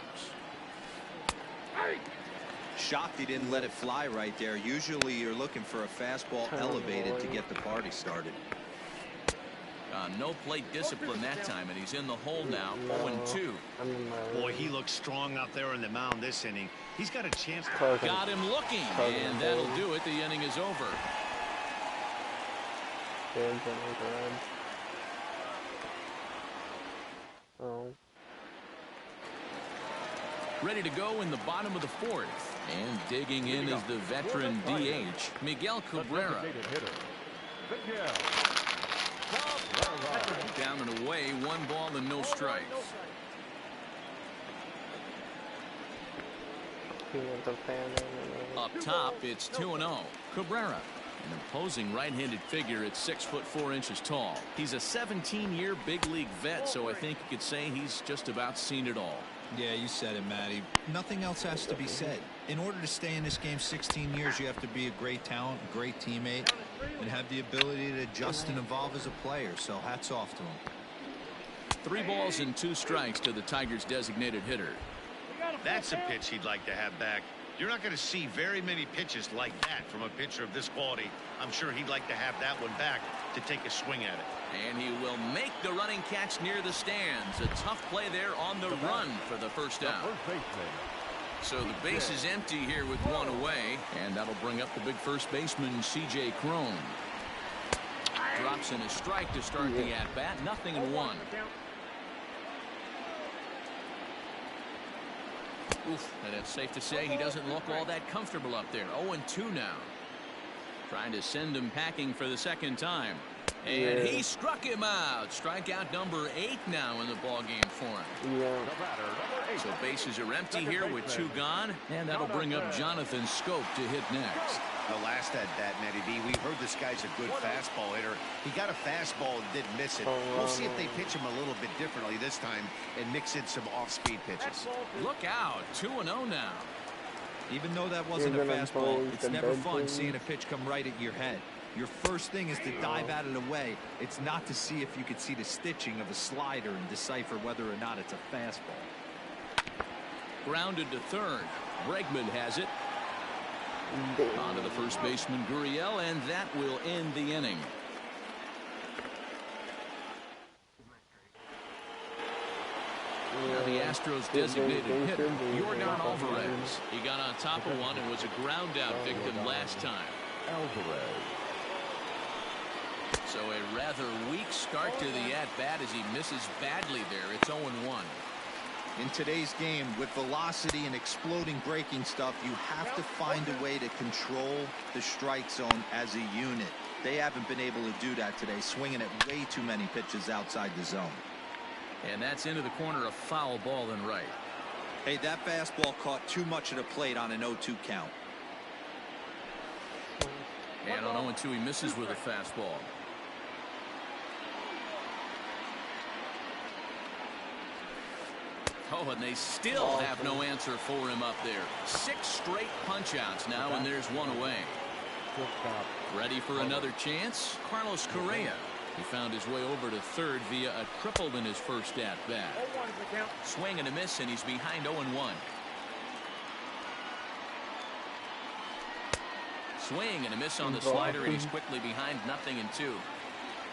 Shocked he didn't let it fly right there. Usually you're looking for a fastball elevated to get the party started. No plate discipline that time, and he's in the hole now. 0-2. Boy, he looks strong out there on the mound this inning. He's got a chance. Got him looking, and that'll do it. The inning is over. Ready to go in the bottom of the fourth. And digging in is the veteran DH, Miguel Cabrera. Down and away, 1 ball and no strikes. Up top, it's 2-0. Cabrera, an imposing right-handed figure at 6'4" tall. He's a 17-year big league vet, so I think you could say he's just about seen it all. Yeah, you said it, Matty. Nothing else has to be said. In order to stay in this game 16 years, you have to be a great talent, a great teammate, and have the ability to adjust and evolve as a player. So hats off to him. 3 balls and 2 strikes to the Tigers' designated hitter. That's a pitch he'd like to have back. You're not going to see very many pitches like that from a pitcher of this quality. I'm sure he'd like to have that one back to take a swing at it. And he will make the running catch near the stands. A tough play there on the run for the first out. So the base is empty here with 1 away, and that'll bring up the big first baseman, C.J. Cron. Drops in a strike to start the at-bat. 0-1. Oof, and it's safe to say he doesn't look all that comfortable up there. 0-2 now. Trying to send him packing for the second time. And he struck him out. Strikeout number 8 now in the ballgame for him. So bases are empty here with 2 gone. And that'll bring up Jonathan Scope to hit next. The last at bat, Matty V, we heard this guy's a good fastball hitter. He got a fastball and didn't miss it. We'll see if they pitch him a little bit differently this time and mix in some off-speed pitches. Look out. 2-0 now. Even though that wasn't a fastball, it's never fun seeing a pitch come right at your head. Your first thing is to dive at it away. It's not to see if you could see the stitching of a slider and decipher whether or not it's a fastball. Grounded to third. Bregman has it. On to the first baseman, Gurriel, and that will end the inning. Now the Astros' designated hitter, Yordan Alvarez. He got on top of one and was a ground-out victim last time. So a rather weak start to the at-bat as he misses badly there. It's 0-1. In today's game, with velocity and exploding breaking stuff, you have to find a way to control the strike zone as a unit. They haven't been able to do that today, swinging at way too many pitches outside the zone. And that's into the corner, a foul ball and right. Hey, that fastball caught too much of the plate on an 0-2 count. And on 0-2, he misses with a fastball. Oh, and they still have no answer for him up there. 6 straight punch-outs now, and there's 1 away. Ready for another chance? Carlos Correa. He found his way over to third via a triple in his first at-bat. Swing and a miss, and he's behind 0-1. Swing and a miss on the slider, and he's quickly behind 0-2.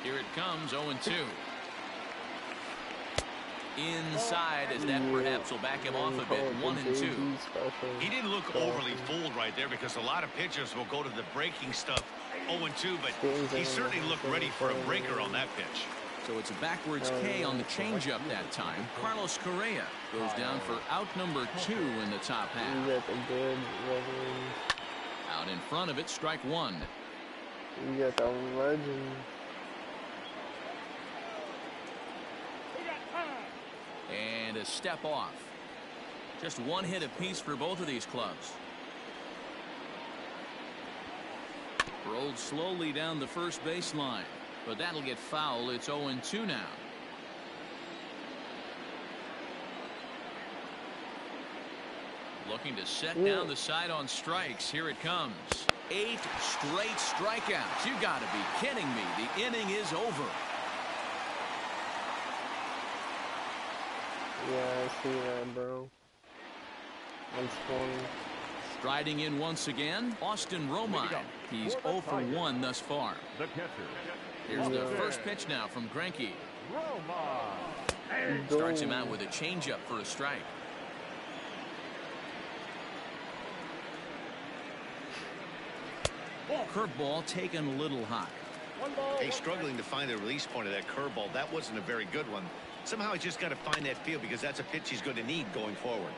Here it comes, 0-2. Inside, as that perhaps will back him off a bit. 1-2. He didn't look overly fooled right there because a lot of pitchers will go to the breaking stuff 0-2, but he certainly looked ready for a breaker on that pitch. So it's a backwards K on the changeup that time. Carlos Correa goes down for out number 2 in the top half. Out in front of it, strike 1. You got the legend. And a step off. Just 1 hit apiece for both of these clubs. Rolled slowly down the first baseline, but that'll get foul. It's 0-2 now. Looking to set down the side on strikes. Here it comes. 8 straight strikeouts. You got to be kidding me. The inning is over. Yeah, I see that, bro. That's funny. Striding in once again, Austin Romine. He's 0 for 1 thus far. The catcher. Here's the first pitch now from Greinke. Roma. Starts him out with a changeup for a strike. Curveball taken a little hot. He's struggling to find the release point of that curveball. That wasn't a very good one. Somehow he's just got to find that feel because that's a pitch he's going to need going forward.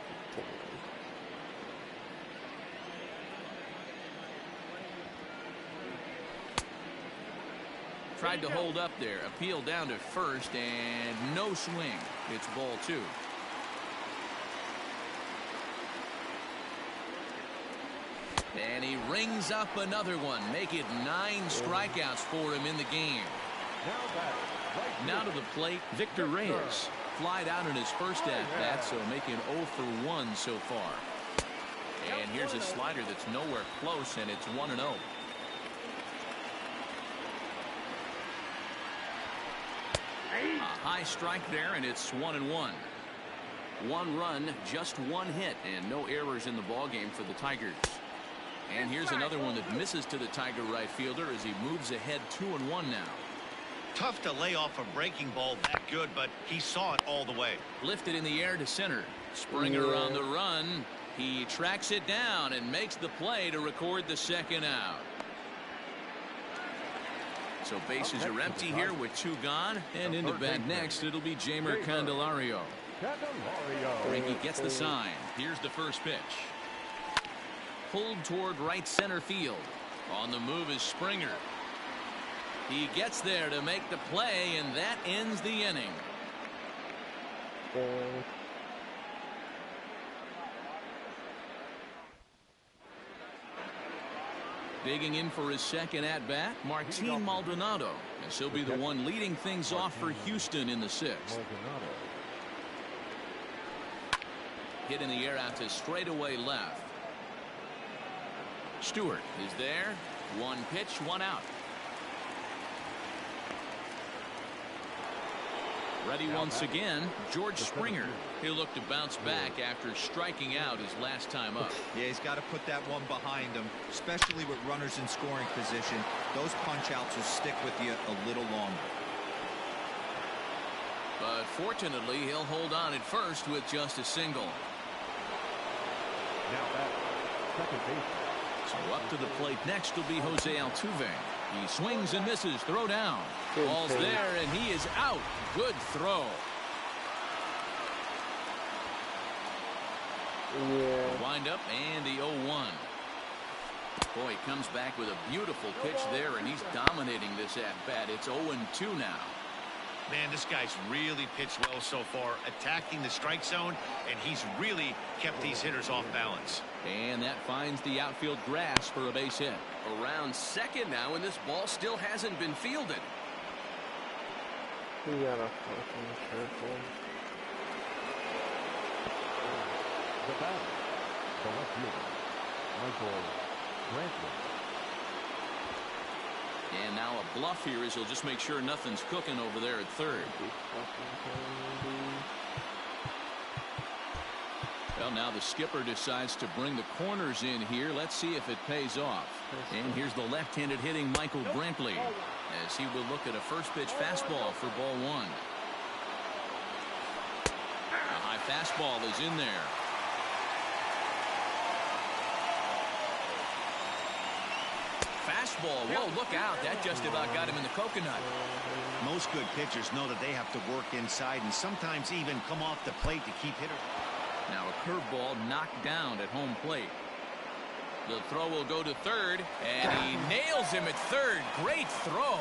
Tried to hold up there. Appeal down to first and no swing. It's ball 2. And he rings up another one. Make it 9 strikeouts for him in the game. Now to the plate, Victor Reyes. Flied out in his first at-bat, so making 0 for 1 so far. And here's a slider that's nowhere close, and it's 1-0. A high strike there, and it's 1-1. 1 run, just 1 hit, and no errors in the ballgame for the Tigers. And here's another one that misses to the Tiger right fielder as he moves ahead 2-1 now. Tough to lay off a breaking ball that good, but he saw it all the way. Lifted in the air to center. Springer on the run. He tracks it down and makes the play to record the second out. So bases are empty here with 2 gone. And into bat next, it'll be Jeimer Candelario. Greinke gets the sign. Here's the first pitch. Pulled toward right center field. On the move is Springer. He gets there to make the play, and that ends the inning. Digging in for his second at-bat, Martin Maldonado. And he'll be the one leading things off for Houston in the 6th. Hit in the air out to straightaway left. Stewart is there. 1 pitch, 1 out. Ready once again, George Springer. He'll look to bounce back after striking out his last time up. Yeah, he's got to put that one behind him, especially with runners in scoring position. Those punch-outs will stick with you a little longer. But fortunately, he'll hold on at first with just a single. Now back, second base. So up to the plate next will be Jose Altuve. He swings and misses. Throw down. Ball's there, and he is out. Good throw. Yeah. Wind up and the 0-1. Boy, he comes back with a beautiful pitch there, and he's dominating this at-bat. It's 0-2 now. Man, this guy's really pitched well so far, attacking the strike zone, and he's really kept these hitters off balance. And that finds the outfield grass for a base hit. Around second now, and this ball still hasn't been fielded. We got a fucking circle. The batter, the left fielder, Michael Brantley. And now a bluff here as he'll just make sure nothing's cooking over there at third. Well, now the skipper decides to bring the corners in here. Let's see if it pays off. And here's the left-handed hitting Michael Brantley as he will look at a first pitch fastball for ball 1. A high fastball is in there. Fastball. Whoa, look out. That just about got him in the coconut. Most good pitchers know that they have to work inside and sometimes even come off the plate to keep hitters. Now a curveball knocked down at home plate. The throw will go to third, and he nails him at third. Great throw.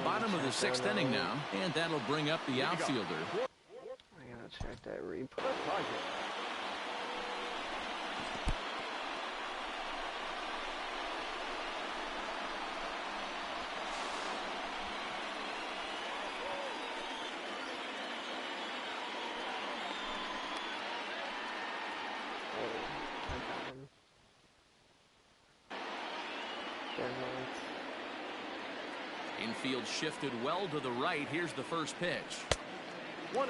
Bottom of the 6th inning now, and that'll bring up the outfielder. I gotta check that replay. field shifted well to the right. Here's the first pitch. 1-0.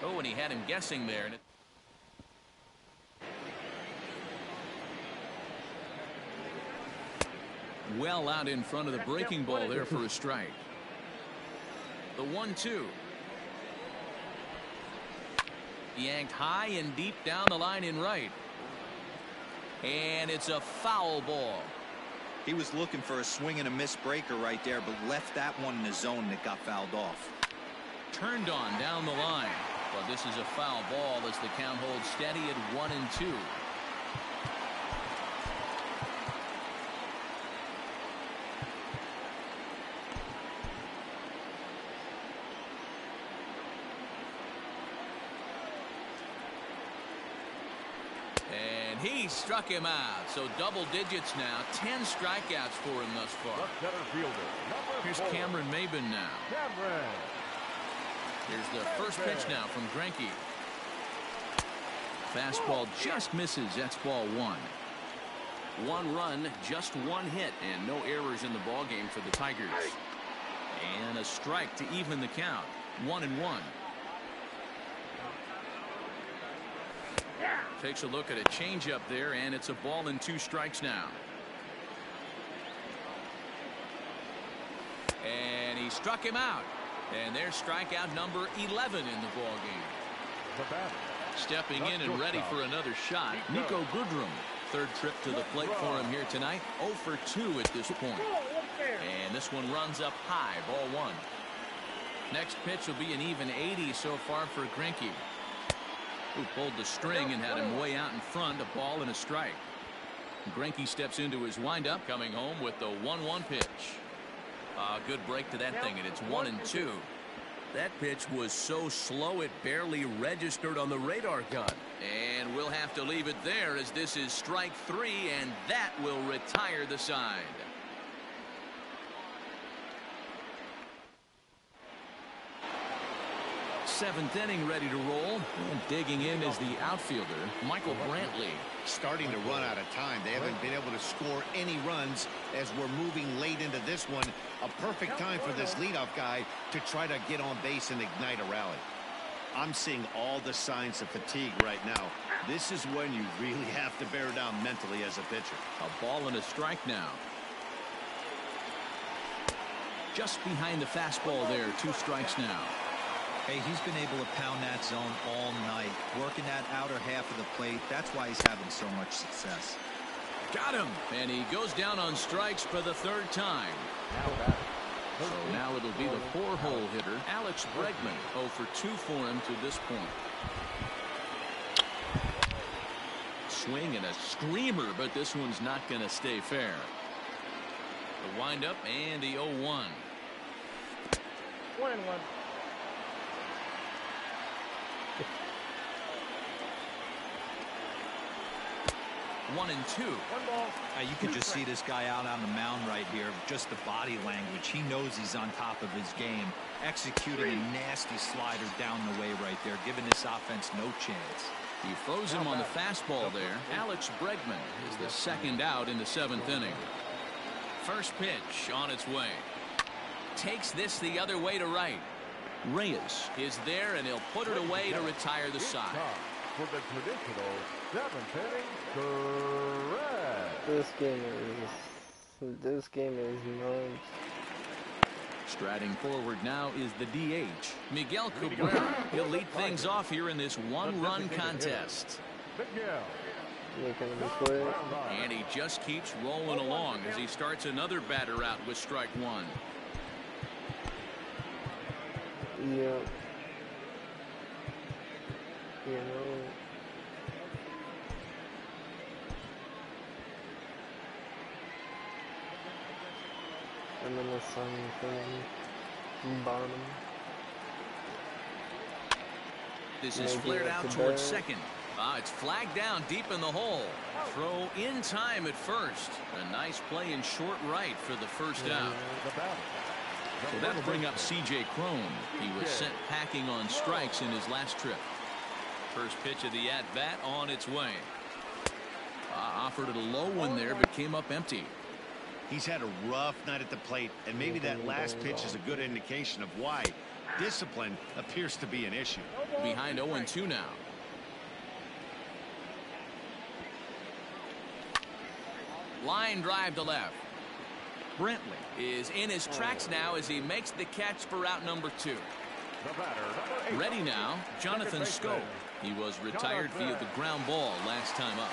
Oh, and he had him guessing there. Well out in front of the breaking ball there for a strike. The 1-2. Yanked high and deep down the line in right. And it's a foul ball. He was looking for a swing and a miss breaker right there, but left that one in the zone that got fouled off. Turned on down the line. But this is a foul ball as the count holds steady at 1-2. And he struck him out. So double digits now. 10 strikeouts for him thus far. Left center fielder, number Here's 4. Cameron Maben now. Cameron. Here's the first pitch now from Greinke. Fastball just misses. That's ball 1. 1 run, just 1 hit, and no errors in the ballgame for the Tigers. And a strike to even the count. 1-1. Takes a look at a changeup there, and it's a ball and 2 strikes now. And he struck him out. And there's strikeout number 11 in the ballgame. The batter. Stepping in and ready for another shot, Nico Goodrum. Third trip to the plate for him here tonight. 0 for 2 at this point. And this one runs up high, ball 1. Next pitch will be an even 80 so far for Greinke, who pulled the string and had him way out in front. A ball and a strike. Greinke steps into his windup, coming home with the 1-1 pitch. Good break to that thing, and it's 1-2. That pitch was so slow it barely registered on the radar gun. And we'll have to leave it there as this is strike 3, and that will retire the side. Seventh inning ready to roll, and digging in is the outfielder, Michael Brantley. Starting to run out of time. They haven't been able to score any runs as we're moving late into this one. A perfect time for this leadoff guy to try to get on base and ignite a rally. I'm seeing all the signs of fatigue right now. This is when you really have to bear down mentally as a pitcher. A ball and a strike now. Just behind the fastball there, 2 strikes now. Hey, he's been able to pound that zone all night, working that outer half of the plate. That's why he's having so much success. Got him, and he goes down on strikes for the 3rd time. So now it'll be the 4-hole hitter, Alex Bregman. 0 for 2 for him to this point. Swing and a screamer, but this one's not going to stay fair. The windup and the 0-1. 1-1. 1-2. 1 ball. You can just see this guy out on the mound right here. Just the body language. He knows he's on top of his game. Executing a nasty slider down the way right there, giving this offense no chance. He froze him on the fastball there. Alex Bregman is the 2nd out in the 7th inning. First pitch on its way. Takes this the other way to right. Reyes is there, and he'll put it away to retire the side. For the traditional 7th inning, correct. This game is nuts. Striding forward now is the DH, Miguel Cabrera. He'll lead things off here in this 1-run contest. And he just keeps rolling along as he starts another batter out with strike 1. Yeah. You know. And then the sun from bottom. This is flared out towards second. It's flagged down deep in the hole. Throw in time at first. A nice play in short right for the first out. So that'll bring up C.J. Cron. He was sent packing on strikes in his last trip. First pitch of the at-bat on its way. Offered it a low one there, but came up empty. He's had a rough night at the plate, and maybe that last pitch is a good indication of why. Discipline appears to be an issue. Behind 0-2 now. Line drive to left. Brentley is in his tracks now as he makes the catch for out number 2. The batter, number 8. Ready now, Jonathan Scope. He was retired via the ground ball last time up.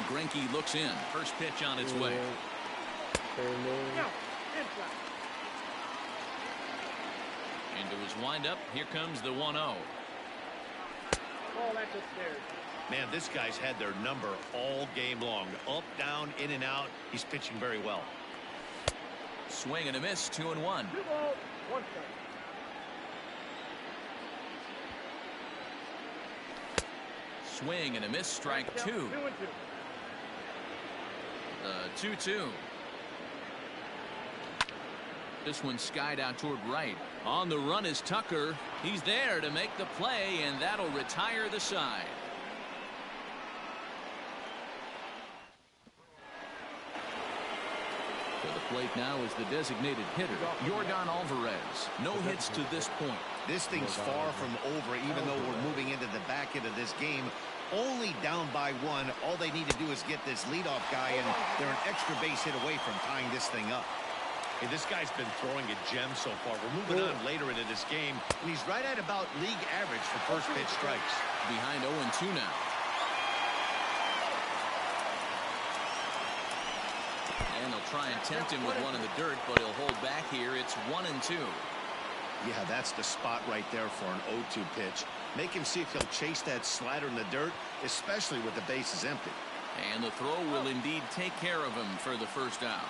Greinke looks in. First pitch on its way. Into his windup. Here comes the 1-0. Oh, that's upstairs. Man, this guy's had their number all game long. Up, down, in and out. He's pitching very well. Swing and a miss, 2-1. 2 balls, 1 strike. Swing and a miss, strike 2. 2-2. 2-2. This one skied out toward right. On the run is Tucker. He's there to make the play, and that'll retire the side. To the plate now is the designated hitter, Yordan Alvarez. No hits to this point. This thing's far from over, even though we're moving into the back end of this game. Only down by 1. All they need to do is get this leadoff guy, and they're an extra base hit away from tying this thing up. Hey, this guy's been throwing a gem so far. We're moving on later into this game, and he's right at about league average for first pitch strikes. Behind 0-2 now. And they'll try and tempt him with one in the dirt, but he'll hold back here. It's 1-2. Yeah, that's the spot right there for an 0-2 pitch. Make him see if he'll chase that slider in the dirt, especially with the bases empty. And the throw will indeed take care of him for the first out.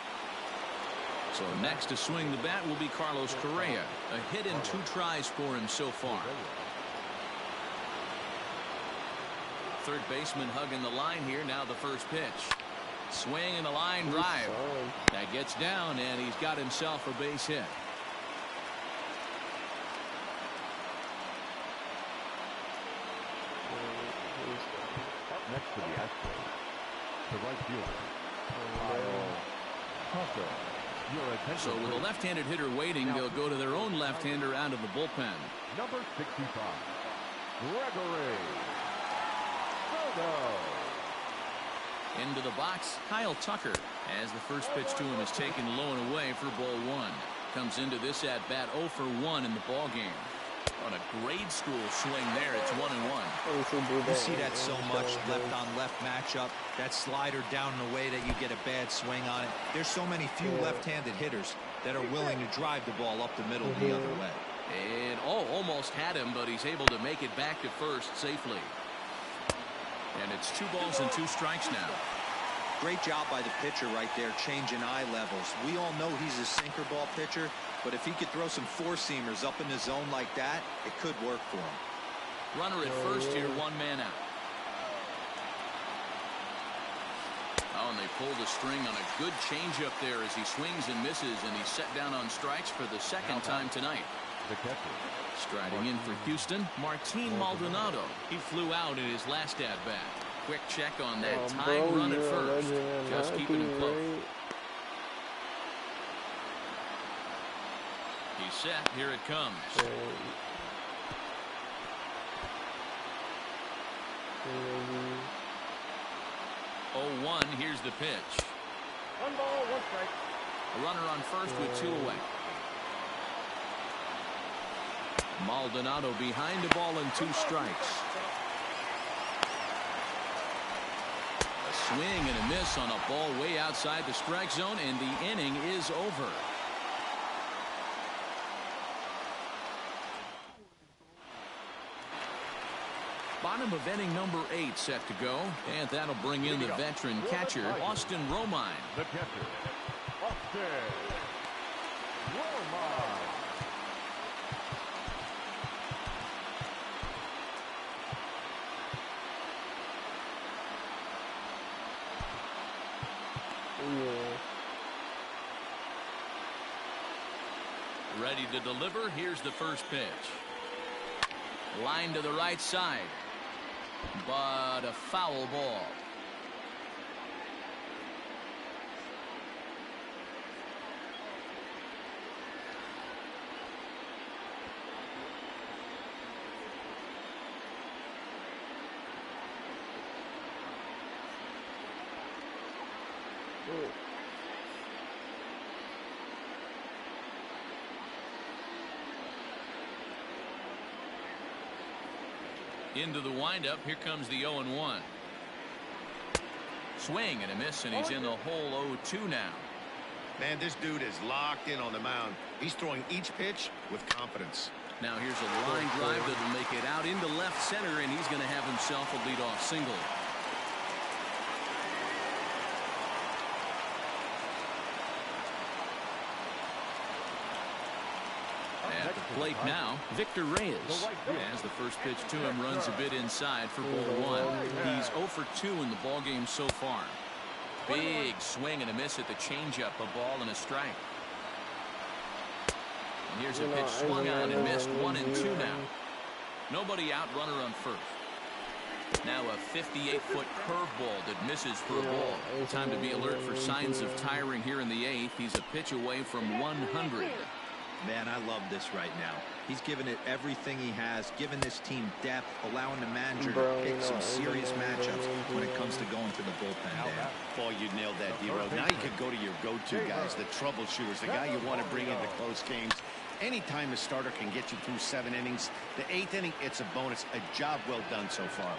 So next to swing the bat will be Carlos Correa. A hit in 2 tries for him so far. Third baseman hugging the line here. Now the first pitch. Swing and a line drive. That gets down, and he's got himself a base hit. Up next to the Astros, the right fielder, Tucker. So with a left-handed hitter waiting, they'll go to their own left-hander out of the bullpen. Number 65, Gregory Soto. Into the box, Kyle Tucker, as the first pitch to him is taken low and away for ball 1. Comes into this at-bat 0 for 1 in the ball game. On a grade school swing there, it's 1-1. You see that so much, left-on-left matchup. That slider down and away that you get a bad swing on it. There's so many few left-handed hitters that are willing to drive the ball up the middle the other way. And almost had him, but he's able to make it back to first safely. And it's 2 balls and 2 strikes now. Great job by the pitcher right there, changing eye levels. We all know he's a sinker ball pitcher, but if he could throw some 4-seamers up in the zone like that, it could work for him. Runner at first here, 1 man out. Oh, and they pull the string on a good changeup there as he swings and misses, and he's set down on strikes for the second time tonight. The catcher. Striding in for Houston, Martin Maldonado. He flew out in his last at-bat. Quick check on that tying run at first. Just keeping him close. He's set. Here it comes. 0-1. Here's the pitch. 1 ball, 1 strike. A runner on first with 2 away. Maldonado behind the ball and 2 strikes. A swing and a miss on a ball way outside the strike zone, and the inning is over. Bottom of inning number 8 set to go, and that'll bring in the veteran catcher, Austin Romine. The catcher, Austin Romine. Ready to deliver. Here's the first pitch. Line to the right side, but a foul ball. Into the windup. Here comes the 0-1. Swing and a miss, and he's in the hole 0-2 now. Man, this dude is locked in on the mound. He's throwing each pitch with confidence. Now here's a line drive that'll make it out into left center, and he's going to have himself a leadoff single. At the plate now, Victor Reyes. As the first pitch to him runs a bit inside for ball 1. He's 0 for 2 in the ballgame so far. Big swing and a miss at the changeup, a ball and a strike. And here's a pitch swung on and missed. 1-2 now. Nobody out, runner on first. Now a 58-foot curveball that misses for a ball. Time to be alert for signs of tiring here in the 8th. He's a pitch away from 100. Man, I love this right now. He's given it everything he has, giving this team depth, allowing the manager to pick some serious matchups when it comes to going to the bullpen, Dan. Boy, you nailed that, D-Row. Now you could go to your go-to guys, the troubleshooters, the guy you want to bring into close games. Anytime a starter can get you through 7 innings, the 8th inning, it's a bonus. A job well done so far.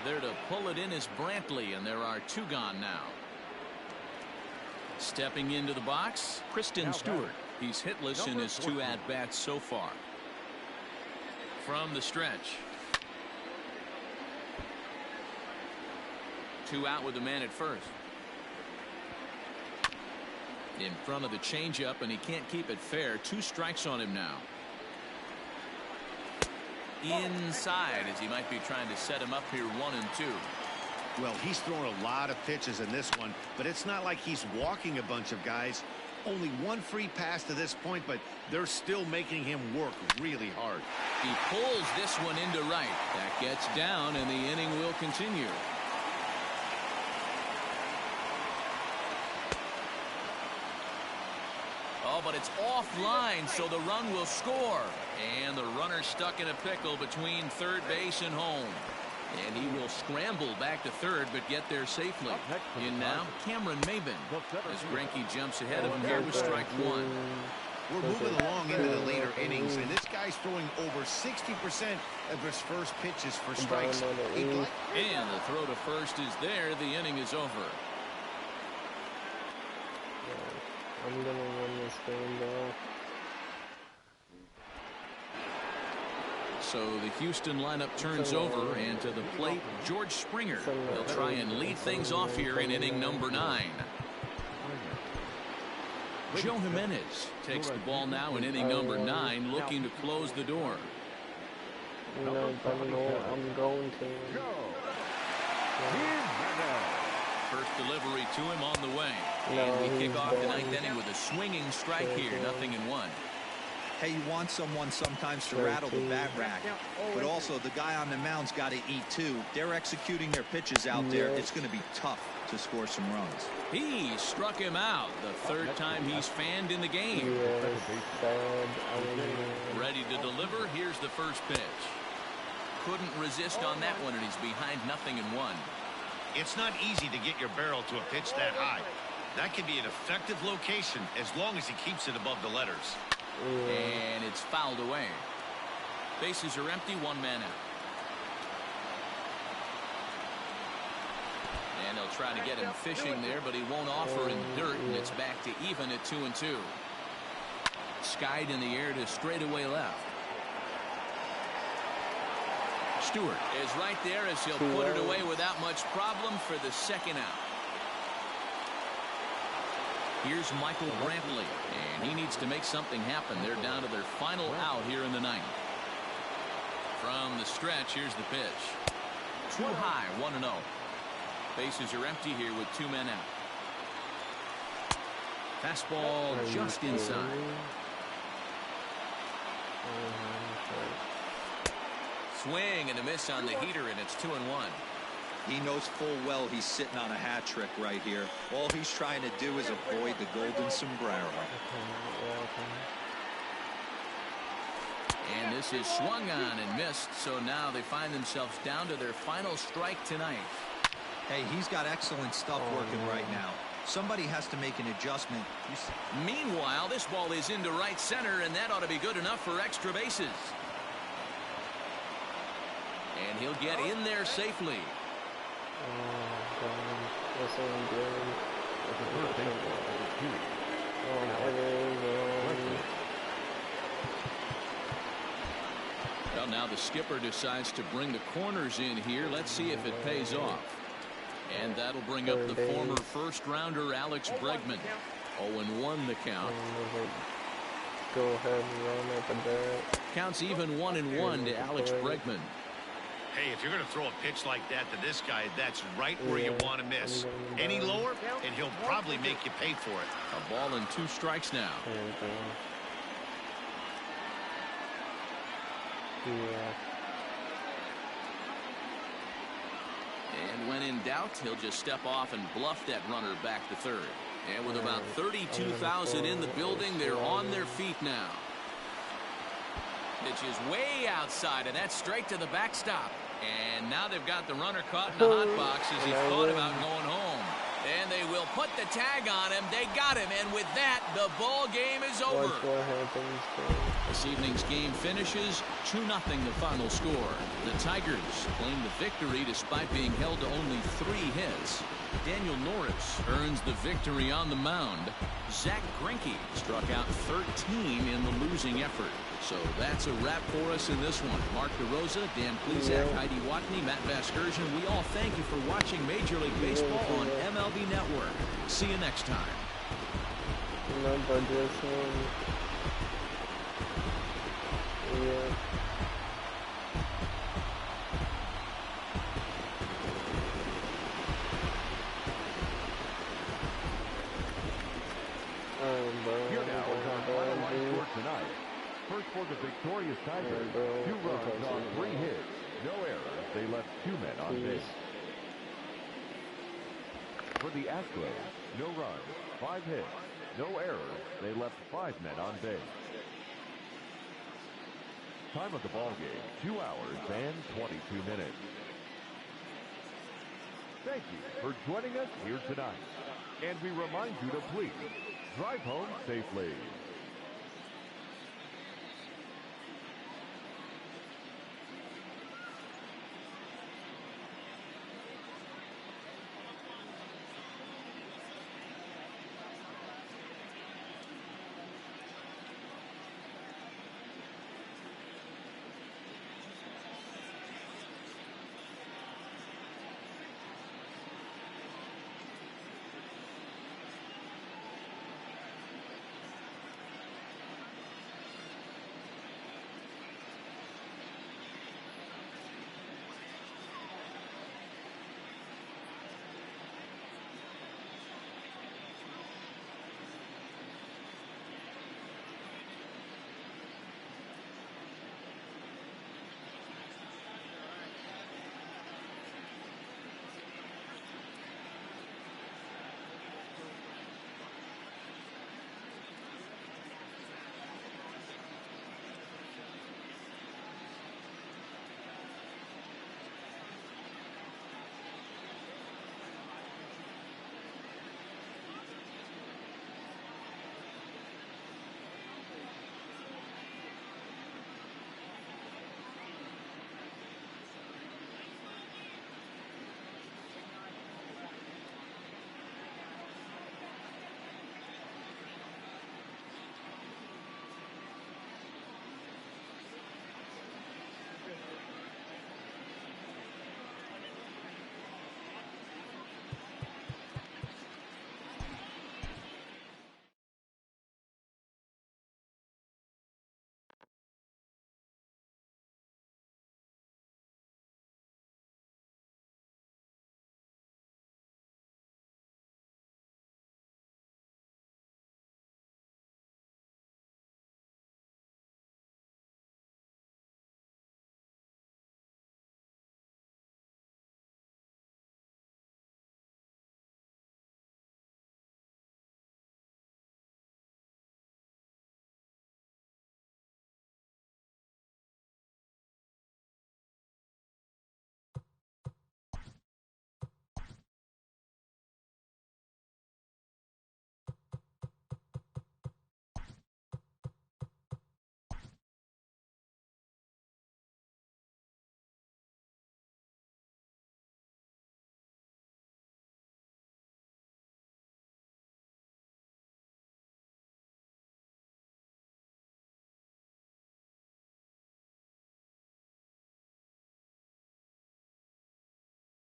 There to pull it in is Brantley, and there are 2 gone now. Stepping into the box, Kristen Stewart. He's hitless in his 2 at-bats so far. From the stretch. 2 out with the man at first. In front of the changeup, and he can't keep it fair. 2 strikes on him now. Inside, as he might be trying to set him up here 1-2. Well, he's thrown a lot of pitches in this one, but it's not like he's walking a bunch of guys. Only 1 free pass to this point, but they're still making him work really hard. He pulls this one into right. That gets down, and the inning will continue. Oh, but it's offline, so the run will score. And the runner's stuck in a pickle between third base and home. And he will scramble back to third, but get there safely. In now, Cameron Maben, as Greinke jumps ahead of him here with strike 1. We're moving along into the later innings, and this guy's throwing over 60% of his first pitches for strikes. And the throw to first is there. The inning is over. I'm gonna win this game, though. So the Houston lineup turns over, and to the plate, George Springer. They'll try and lead things off here in inning number 9. Joe Jimenez takes the ball now in inning number 9, looking to close the door. You know, I'm going to. First delivery to him on the way. And we kick off the 9th inning with a swinging strike here, 0-1. Hey, you want someone sometimes to rattle the bat rack, but also the guy on the mound's got to eat too. They're executing their pitches out there. It's going to be tough to score some runs. He struck him out, the 3rd time he's fanned in the game. Ready to deliver. Here's the first pitch. Couldn't resist on that one, and he's behind 0-1. It's not easy to get your barrel to a pitch that high. That can be an effective location as long as he keeps it above the letters. And it's fouled away. Bases are empty, 1 man out. And they'll try to get him fishing there, but he won't offer him dirt, and it's back to even at 2-2. Skied in the air to straightaway left. Stewart is right there as he'll put it away without much problem for the 2nd out. Here's Michael Brantley, and he needs to make something happen. They're down to their final out here in the 9th. From the stretch, here's the pitch. Too high, 1-0. Bases are empty here with 2 men out. Fastball just inside. Swing and a miss on the heater, and it's 2-1. He knows full well he's sitting on a hat trick right here. All he's trying to do is avoid the golden sombrero. And this is swung on and missed, so now they find themselves down to their final strike tonight. Hey, he's got excellent stuff working right now. Somebody has to make an adjustment. Meanwhile, this ball is into right center, and that ought to be good enough for extra bases. And he'll get in there safely. That's what I'm doing. At the first baseball, number 2. Well, now the skipper decides to bring the corners in here. Let's see if it pays off. And that'll bring up the former first-rounder Alex Bregman. 0-1 the count. Go ahead and run up a bat. Counts even 1-1 to Alex Bregman. Hey, if you're going to throw a pitch like that to this guy, that's right where you want to miss. Any lower, and he'll probably make you pay for it. A ball and 2 strikes now. And when in doubt, he'll just step off and bluff that runner back to third. And with about 32,000 in the building, they're on their feet now. Pitch is way outside, and that's straight to the backstop. And now they've got the runner caught in the hot box as he thought about going home. And they will put the tag on him. They got him, and with that, the ball game is over. This evening's game finishes 2-0 the final score. The Tigers claim the victory despite being held to only 3 hits. Daniel Norris earns the victory on the mound. Zach Greinke struck out 13 in the losing effort. So that's a wrap for us in this one. Mark DeRosa, Dan Plesac, Heidi Watney, Matt Vasgersian. We all thank you for watching Major League Baseball on MLB Network. See you next time. Remember this one. Yeah. Here now is our final line score tonight. First for the victorious Tigers, 2 runs on 3 hits, no errors. They left 2 men on base. For the Astros, no runs, 5 hits, no errors. They left 5 men on base. Time of the ball game, 2 hours and 22 minutes. Thank you for joining us here tonight. And we remind you to please drive home safely.